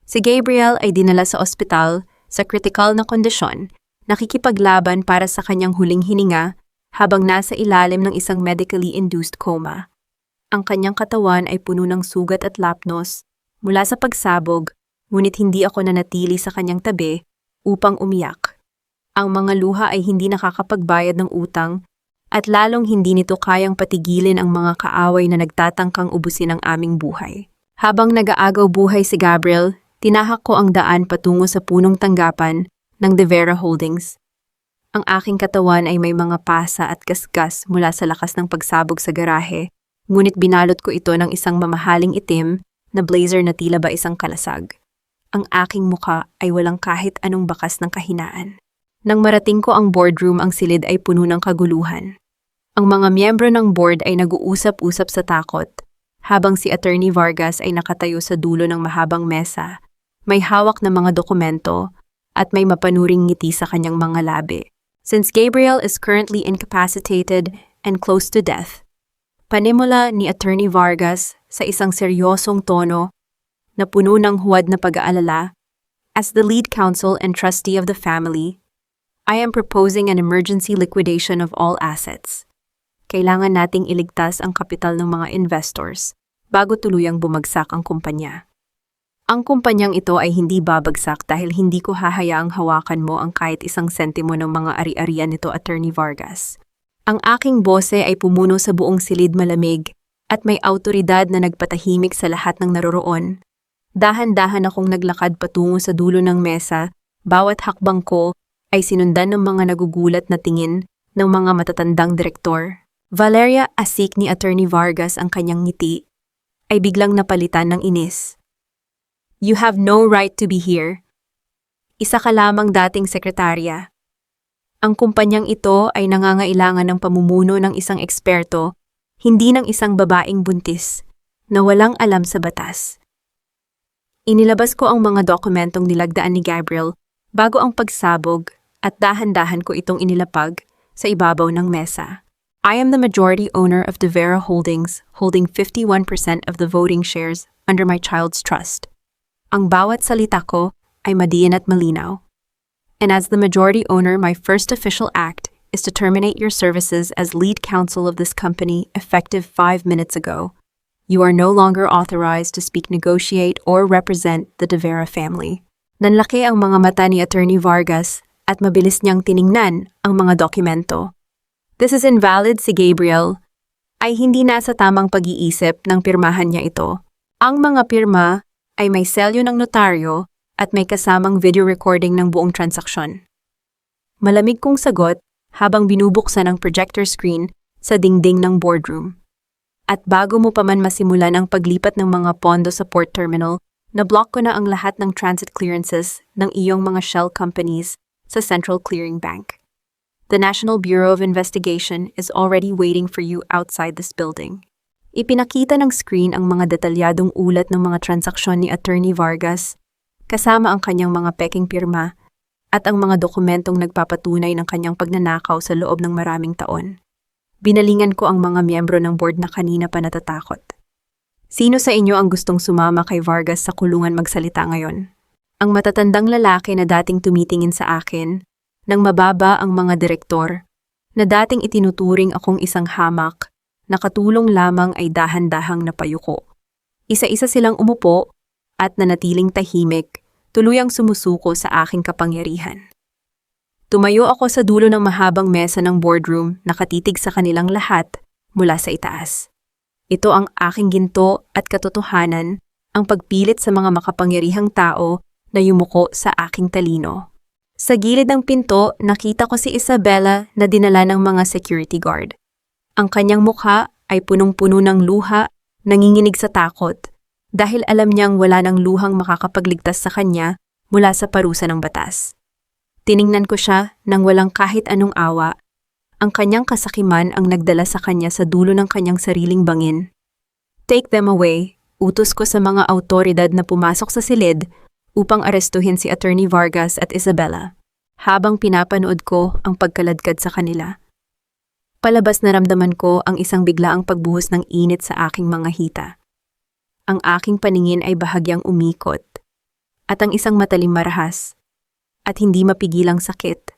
Si Gabriel ay dinala sa ospital sa critical na kondisyon, nakikipaglaban para sa kanyang huling hininga habang nasa ilalim ng isang medically induced coma. Ang kanyang katawan ay puno ng sugat at lapnos mula sa pagsabog, ngunit hindi ako nanatili sa kanyang tabi upang umiyak. Ang mga luha ay hindi nakakapagbayad ng utang at lalong hindi nito kayang patigilin ang mga kaaway na nagtatangkang ubusin ang aming buhay. Habang nag-aagaw buhay si Gabriel, tinahak ko ang daan patungo sa punong tanggapan ng De Vera Holdings. Ang aking katawan ay may mga pasa at gasgas mula sa lakas ng pagsabog sa garahe, ngunit binalot ko ito ng isang mamahaling itim na blazer na tila ba isang kalasag. Ang aking muka ay walang kahit anong bakas ng kahinaan. Nang marating ko ang boardroom, ang silid ay puno ng kaguluhan. Ang mga miyembro ng board ay nag-uusap-usap sa takot, habang si Attorney Vargas ay nakatayo sa dulo ng mahabang mesa, may hawak na mga dokumento, at may mapanuring ngiti sa kanyang mga labi. Since Gabriel is currently incapacitated and close to death, panimula ni Attorney Vargas sa isang seryosong tono na puno ng huwad na pag-aalala, as the lead counsel and trustee of the family, I am proposing an emergency liquidation of all assets. Kailangan nating iligtas ang kapital ng mga investors bago tuluyang bumagsak ang kumpanya. Ang kumpanyang ito ay hindi babagsak dahil hindi ko hahayaang hawakan mo ang kahit isang sentimo ng mga ari-arian nito, Attorney Vargas. Ang aking bose ay pumuno sa buong silid, malamig at may awtoridad na nagpatahimik sa lahat ng naroroon. Dahan-dahan akong naglakad patungo sa dulo ng mesa, bawat hakbang ko ay sinundan ng mga nagugulat na tingin ng mga matatandang direktor. Valeria, asik ni Attorney Vargas ang kanyang ngiti, ay biglang napalitan ng inis. You have no right to be here. Isa ka lamang dating sekretarya. Ang kumpanyang ito ay nangangailangan ng pamumuno ng isang eksperto, hindi ng isang babaeng buntis, na walang alam sa batas. Inilabas ko ang mga dokumentong nilagdaan ni Gabriel bago ang pagsabog at dahan-dahan ko itong inilapag sa ibabaw ng mesa. I am the majority owner of De Vera Holdings, holding 51% of the voting shares under my child's trust. Ang bawat salita ko ay madiin at malinaw. And as the majority owner, my first official act is to terminate your services as lead counsel of this company effective 5 minutes ago. You are no longer authorized to speak, negotiate, or represent the De Vera family. Nanlaki ang mga mata ni Attorney Vargas at mabilis niyang tiningnan ang mga dokumento. This is invalid. Si Gabriel ay hindi nasa tamang pag-iisip nang pirmahan niya ito. Ang mga pirma ay may selyo ng notaryo at may kasamang video recording ng buong transaksyon. Malamig kong sagot habang binubuksan ang projector screen sa dingding ng boardroom. At bago mo pa man masimulan ang paglipat ng mga pondo sa port terminal, na-block ko na ang lahat ng transit clearances ng iyong mga shell companies sa Central Clearing Bank. The National Bureau of Investigation is already waiting for you outside this building. Ipinakita ng screen ang mga detalyadong ulat ng mga transaksyon ni Attorney Vargas, kasama ang kanyang mga peking pirma at ang mga dokumentong nagpapatunay ng kanyang pagnanakaw sa loob ng maraming taon. Binalingan ko ang mga miyembro ng board na kanina pa natatakot. Sino sa inyo ang gustong sumama kay Vargas sa kulungan magsalita ngayon? Ang matatandang lalaki na dating tumitingin sa akin, nang mababa ang mga direktor, na dating itinuturing akong isang hamak, nakatulong lamang ay dahan-dahang napayuko. Isa-isa silang umupo at nanatiling tahimik, tuluyang sumusuko sa aking kapangyarihan. Tumayo ako sa dulo ng mahabang mesa ng boardroom, nakatitig sa kanilang lahat mula sa itaas. Ito ang aking ginto at katotohanan, ang pagpilit sa mga makapangyarihang tao na yumuko sa aking talino. Sa gilid ng pinto, nakita ko si Isabela na dinala ng mga security guard. Ang kanyang mukha ay punong-puno ng luha, nanginginig sa takot, dahil alam niyang wala ng luhang makakapagligtas sa kanya mula sa parusa ng batas. Tiningnan ko siya nang walang kahit anong awa. Ang kanyang kasakiman ang nagdala sa kanya sa dulo ng kanyang sariling bangin. Take them away, utos ko sa mga awtoridad na pumasok sa silid upang arestuhin si Attorney Vargas at Isabela, habang pinapanood ko ang pagkaladkad sa kanila. Palabas naramdaman ko ang isang biglaang pagbuhos ng init sa aking mga hita. Ang aking paningin ay bahagyang umikot, at ang isang matalim marahas, at hindi mapigilang sakit,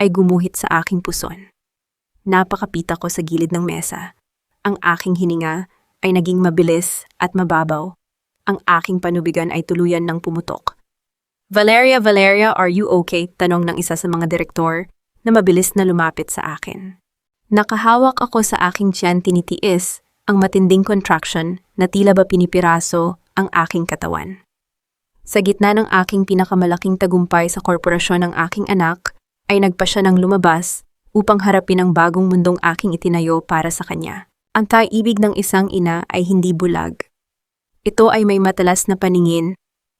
ay gumuhit sa aking puson. Napakapita ko sa gilid ng mesa. Ang aking hininga ay naging mabilis at mababaw. Ang aking panubigan ay tuluyan ng pumutok. Valeria, are you okay? Tanong ng isa sa mga direktor na mabilis na lumapit sa akin. Nakahawak ako sa aking tiyan, tinitiis ang matinding contraction na tila ba pinipiraso ang aking katawan. Sa gitna ng aking pinakamalaking tagumpay sa korporasyon ng aking anak, ay nagpa siya ng lumabas upang harapin ang bagong mundong aking itinayo para sa kanya. Ang taibig ng isang ina ay hindi bulag. Ito ay may matalas na paningin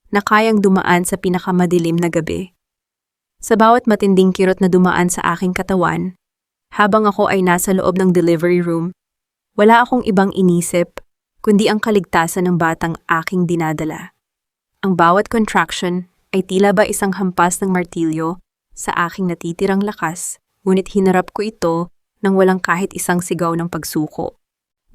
na kayang dumaan sa pinakamadilim na gabi. Sa bawat matinding kirot na dumaan sa aking katawan, habang ako ay nasa loob ng delivery room, wala akong ibang inisip kundi ang kaligtasan ng batang aking dinadala. Ang bawat contraction ay tila ba isang hampas ng martilyo sa aking natitirang lakas, ngunit hinarap ko ito nang walang kahit isang sigaw ng pagsuko.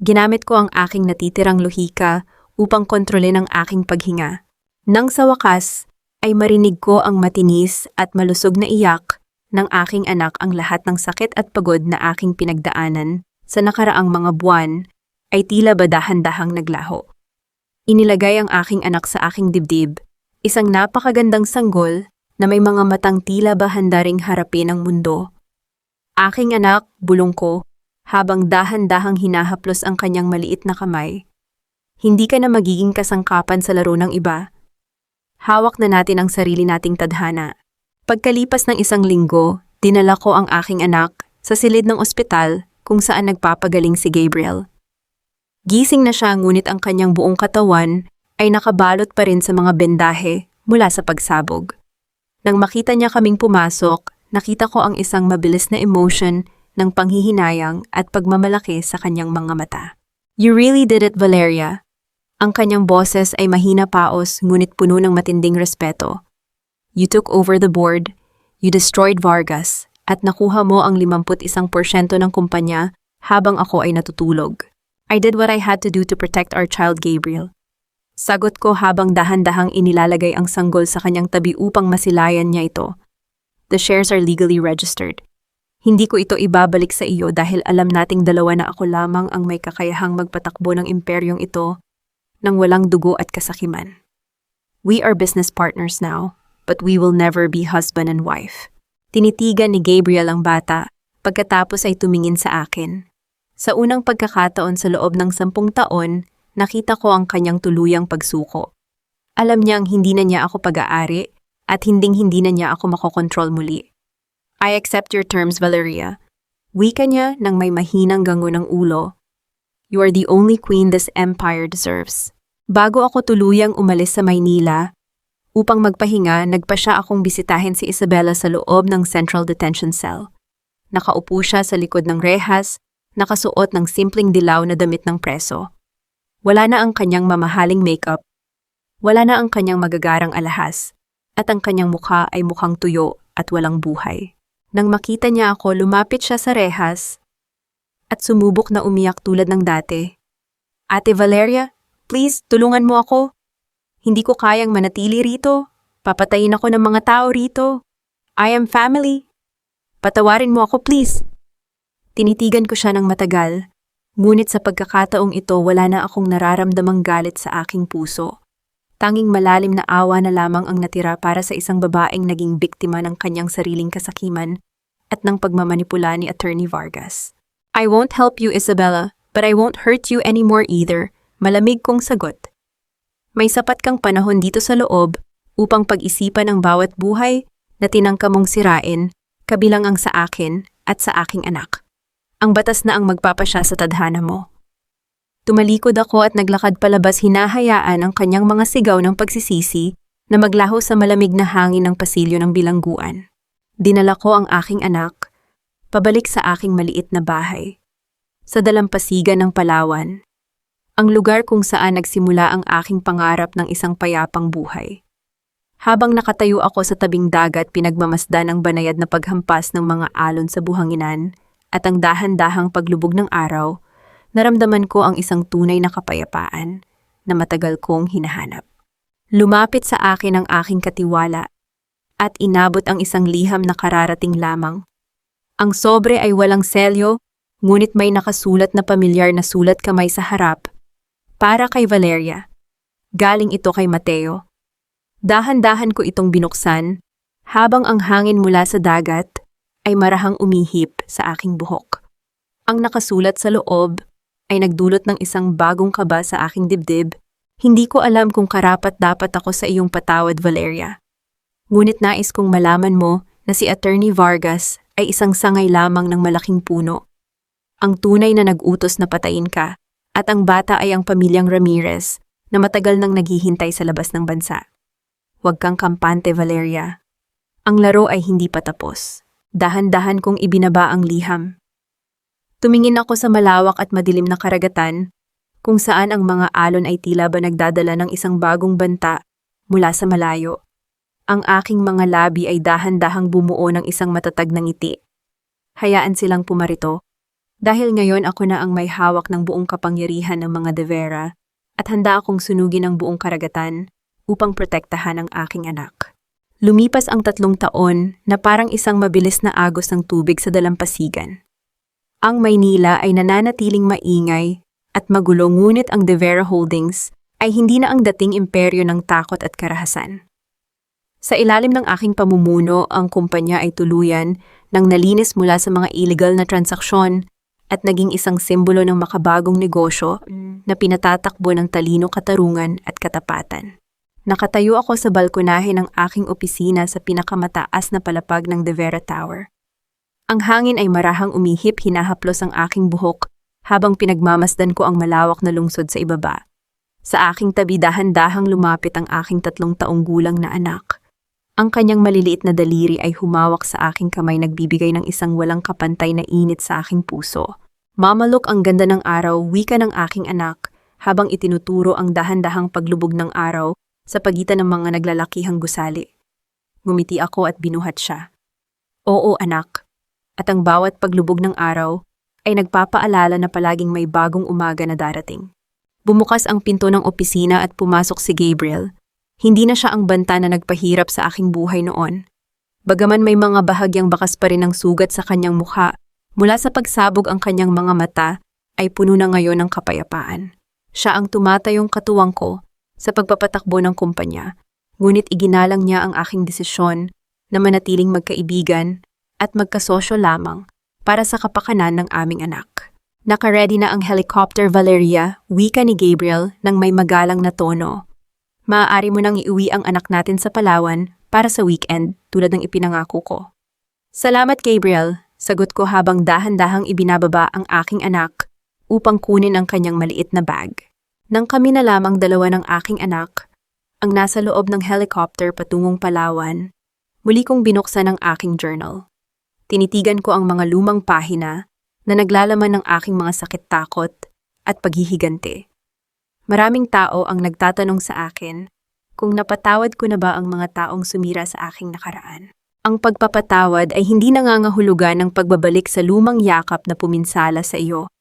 Ginamit ko ang aking natitirang lohika upang kontrolin ang aking paghinga. Nang sa wakas, ay marinig ko ang matinis at malusog na iyak ng aking anak. Ang lahat ng sakit at pagod na aking pinagdaanan sa nakaraang mga buwan ay tila ba dahan-dahang naglaho. Inilagay ang aking anak sa aking dibdib, isang napakagandang sanggol na may mga matang tila ba handa ring harapin ang mundo. Aking anak, bulong ko, habang dahan-dahang hinahaplos ang kanyang maliit na kamay. Hindi ka na magiging kasangkapan sa laro ng iba. Hawak na natin ang sarili nating tadhana. Pagkalipas ng isang linggo, dinala ko ang aking anak sa silid ng ospital kung saan nagpapagaling si Gabriel. Gising na siya, ngunit ang kanyang buong katawan ay nakabalot pa rin sa mga bendahe mula sa pagsabog. Nang makita niya kaming pumasok, nakita ko ang isang mabilis na emotion ng panghihinayang at pagmamalaki sa kanyang mga mata. You really did it, Valeria. Ang kanyang boses ay mahina paos ngunit puno ng matinding respeto. You took over the board, you destroyed Vargas, at nakuha mo ang 51% ng kumpanya habang ako ay natutulog. I did what I had to do to protect our child, Gabriel. Sagot ko habang dahan-dahang inilalagay ang sanggol sa kanyang tabi upang masilayan niya ito. The shares are legally registered. Hindi ko ito ibabalik sa iyo dahil alam nating dalawa na ako lamang ang may kakayahang magpatakbo ng imperyong ito nang walang dugo at kasakiman. We are business partners now, but we will never be husband and wife. Tinitigan ni Gabriel ang bata pagkatapos ay tumingin sa akin. Sa unang pagkakataon sa loob ng 10 taon, nakita ko ang kanyang tuluyang pagsuko. Alam niyang hindi na niya ako pag-aari at hinding-hindi na niya ako makokontrol muli. I accept your terms, Valeria. Wika niya nang may mahinang gango ng ulo. You are the only queen this empire deserves. Bago ako tuluyang umalis sa Maynila, upang magpahinga, nagpa siya akong bisitahin si Isabela sa loob ng Central Detention Cell. Nakaupo siya sa likod ng rehas, nakasuot ng simpleng dilaw na damit ng preso. Wala na ang kanyang mamahaling makeup, wala na ang kanyang magagarang alahas, at ang kanyang mukha ay mukhang tuyo at walang buhay. Nang makita niya ako, lumapit siya sa rehas at sumubok na umiyak tulad ng dati. Ate Valeria, please, tulungan mo ako. Hindi ko kayang manatili rito. Papatayin ako ng mga tao rito. I am family. Patawarin mo ako, please. Tinitigan ko siya ng matagal, ngunit sa pagkakataong ito wala na akong nararamdamang galit sa aking puso. Tanging malalim na awa na lamang ang natira para sa isang babaeng naging biktima ng kanyang sariling kasakiman at ng pagmamanipula ni Attorney Vargas. I won't help you, Isabela, but I won't hurt you anymore either. Malamig kong sagot. May sapat kang panahon dito sa loob upang pag-isipan ang bawat buhay na tinangka mong sirain, kabilang ang sa akin at sa aking anak. Ang batas na ang magpapasya sa tadhana mo. Tumalikod ako at naglakad palabas, hinahayaan ang kanyang mga sigaw ng pagsisisi na maglaho sa malamig na hangin ng pasilyo ng bilangguan. Dinala ko ang aking anak, pabalik sa aking maliit na bahay. Sa dalampasigan ng Palawan, ang lugar kung saan nagsimula ang aking pangarap ng isang payapang buhay. Habang nakatayo ako sa tabing dagat, pinagmamasdan ang banayad na paghampas ng mga alon sa buhanginan at ang dahan-dahang paglubog ng araw, naramdaman ko ang isang tunay na kapayapaan na matagal kong hinahanap. Lumapit sa akin ang aking katiwala at inabot ang isang liham na kararating lamang. Ang sobre ay walang selyo, ngunit may nakasulat na pamilyar na sulat kamay sa harap. Para kay Valeria. Galing ito kay Mateo. Dahan-dahan ko itong binuksan, habang ang hangin mula sa dagat ay marahang umihip sa aking buhok. Ang nakasulat sa loob ay nagdulot ng isang bagong kaba sa aking dibdib. Hindi ko alam kung karapat-dapat ako sa iyong patawad, Valeria. Ngunit nais kong malaman mo na si Attorney Vargas ay isang sangay lamang ng malaking puno. Ang tunay na nag-utos na patayin ka, at ang bata ay ang pamilyang Ramirez na matagal nang naghihintay sa labas ng bansa. Huwag kang kampante, Valeria. Ang laro ay hindi pa tapos. Dahan-dahan kong ibinaba ang liham. Tumingin ako sa malawak at madilim na karagatan, kung saan ang mga alon ay tila ba nagdadala ng isang bagong banta mula sa malayo. Ang aking mga labi ay dahan-dahang bumuo ng isang matatag na ngiti. Hayaan silang pumarito. Dahil ngayon ako na ang may hawak ng buong kapangyarihan ng mga De Vera at handa akong sunugin ang buong karagatan upang protektahan ang aking anak. Lumipas ang 3 taon na parang isang mabilis na agos ng tubig sa dalampasigan. Ang Maynila ay nananatiling maingay at magulo, ngunit ang De Vera Holdings ay hindi na ang dating imperyo ng takot at karahasan. Sa ilalim ng aking pamumuno, ang kumpanya ay tuluyan nang nalinis mula sa mga illegal na transaksyon at naging isang simbolo ng makabagong negosyo na pinatatakbo ng talino, katarungan at katapatan. Nakatayo ako sa balkonahe ng aking opisina sa pinakamataas na palapag ng De Vera Tower. Ang hangin ay marahang umihip, hinahaplos ang aking buhok habang pinagmamasdan ko ang malawak na lungsod sa ibaba. Sa aking tabi, dahan-dahang lumapit ang aking 3 taong gulang na anak. Ang kanyang maliliit na daliri ay humawak sa aking kamay, nagbibigay ng isang walang kapantay na init sa aking puso. Mama, look, ang ganda ng araw, wika ng aking anak, habang itinuturo ang dahan-dahang paglubog ng araw sa pagitan ng mga naglalakihang gusali. Ngumiti ako at binuhat siya. Oo, anak. At ang bawat paglubog ng araw ay nagpapaalala na palaging may bagong umaga na darating. Bumukas ang pinto ng opisina at pumasok si Gabriel. Hindi na siya ang banta na nagpahirap sa aking buhay noon. Bagaman may mga bahagyang bakas pa rin ng sugat sa kanyang mukha, mula sa pagsabog ang kanyang mga mata ay puno na ngayon ng kapayapaan. Siya ang tumatayong katuwang ko sa pagpapatakbo ng kumpanya, ngunit iginalang niya ang aking desisyon na manatiling magkaibigan at magkasosyo lamang para sa kapakanan ng aming anak. Nakaredy na ang helicopter, Valeria, wika ni Gabriel nang may magalang na tono. Maaari mo nang iuwi ang anak natin sa Palawan para sa weekend tulad ng ipinangako ko. Salamat, Gabriel, sagot ko habang dahan-dahang ibinababa ang aking anak upang kunin ang kanyang maliit na bag. Nang kami na lamang dalawa ng aking anak, ang nasa loob ng helicopter patungong Palawan, muli kong binuksan ang aking journal. Tinitigan ko ang mga lumang pahina na naglalaman ng aking mga sakit-takot at paghihiganti. Maraming tao ang nagtatanong sa akin kung napatawad ko na ba ang mga taong sumira sa aking nakaraan. Ang pagpapatawad ay hindi nangangahulugan ng pagbabalik sa lumang yakap na puminsala sa iyo.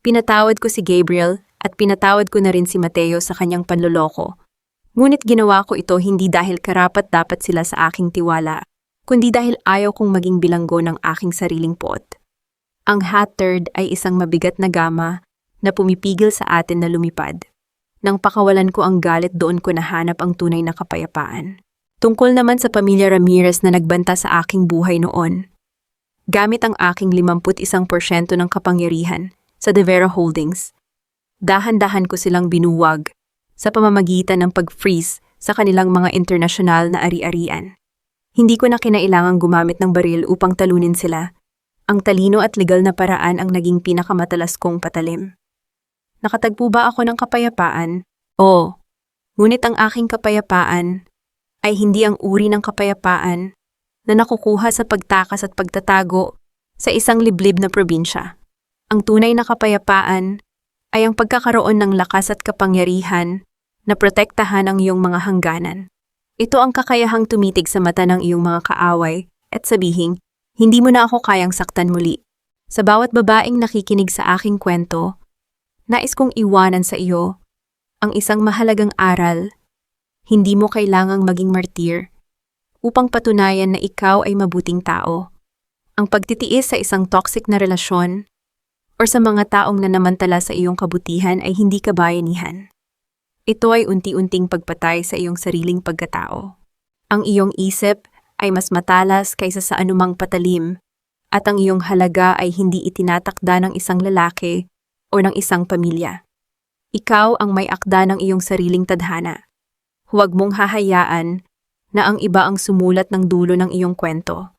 Pinatawad ko si Gabriel at pinatawad ko na rin si Mateo sa kanyang panloloko. Ngunit ginawa ko ito hindi dahil karapat-dapat sila sa aking tiwala, kundi dahil ayaw kong maging bilanggo ng aking sariling pot. Ang haterd ay isang mabigat na gama na pumipigil sa atin na lumipad. Nang pakawalan ko ang galit, doon ko nahanap ang tunay na kapayapaan. Tungkol naman sa pamilya Ramirez na nagbanta sa aking buhay noon. Gamit ang aking 51% ng kapangyarihan sa De Vera Holdings, dahan-dahan ko silang binuwag sa pamamagitan ng pag-freeze sa kanilang mga internasyonal na ari-arian. Hindi ko na kinailangang gumamit ng baril upang talunin sila. Ang talino at legal na paraan ang naging pinakamatalas kong patalim. Nakatagpo ba ako ng kapayapaan? Oo. Ngunit ang aking kapayapaan ay hindi ang uri ng kapayapaan na nakukuha sa pagtakas at pagtatago sa isang liblib na probinsya. Ang tunay na kapayapaan ay ang pagkakaroon ng lakas at kapangyarihan na protektahan ang iyong mga hangganan. Ito ang kakayahang tumitig sa mata ng iyong mga kaaway at sabihing, hindi mo na ako kayang saktan muli. Sa bawat babaeng nakikinig sa aking kwento, nais kong iwanan sa iyo ang isang mahalagang aral. Hindi mo kailangang maging martir upang patunayan na ikaw ay mabuting tao. Ang pagtitiis sa isang toxic na relasyon o sa mga taong nanamantala sa iyong kabutihan ay hindi kabayanihan. Ito ay unti-unting pagpatay sa iyong sariling pagkatao. Ang iyong isip ay mas matalas kaysa sa anumang patalim at ang iyong halaga ay hindi itinatakda ng isang lalaki o ng isang pamilya. Ikaw ang may akda ng iyong sariling tadhana. Huwag mong hahayaan na ang iba ang sumulat ng dulo ng iyong kwento.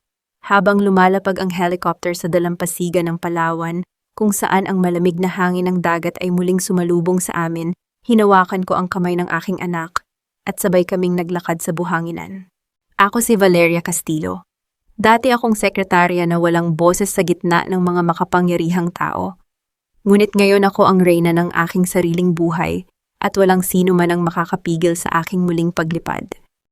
Habang lumalapag ang helicopter sa dalampasigan ng Palawan, kung saan ang malamig na hangin ng dagat ay muling sumalubong sa amin, hinawakan ko ang kamay ng aking anak at sabay kaming naglakad sa buhanginan. Ako si Valeria Castillo. Dati akong sekretarya na walang boses sa gitna ng mga makapangyarihang tao. Ngunit ngayon ako ang reyna ng aking sariling buhay at walang sino man ang makakapigil sa aking muling paglipad.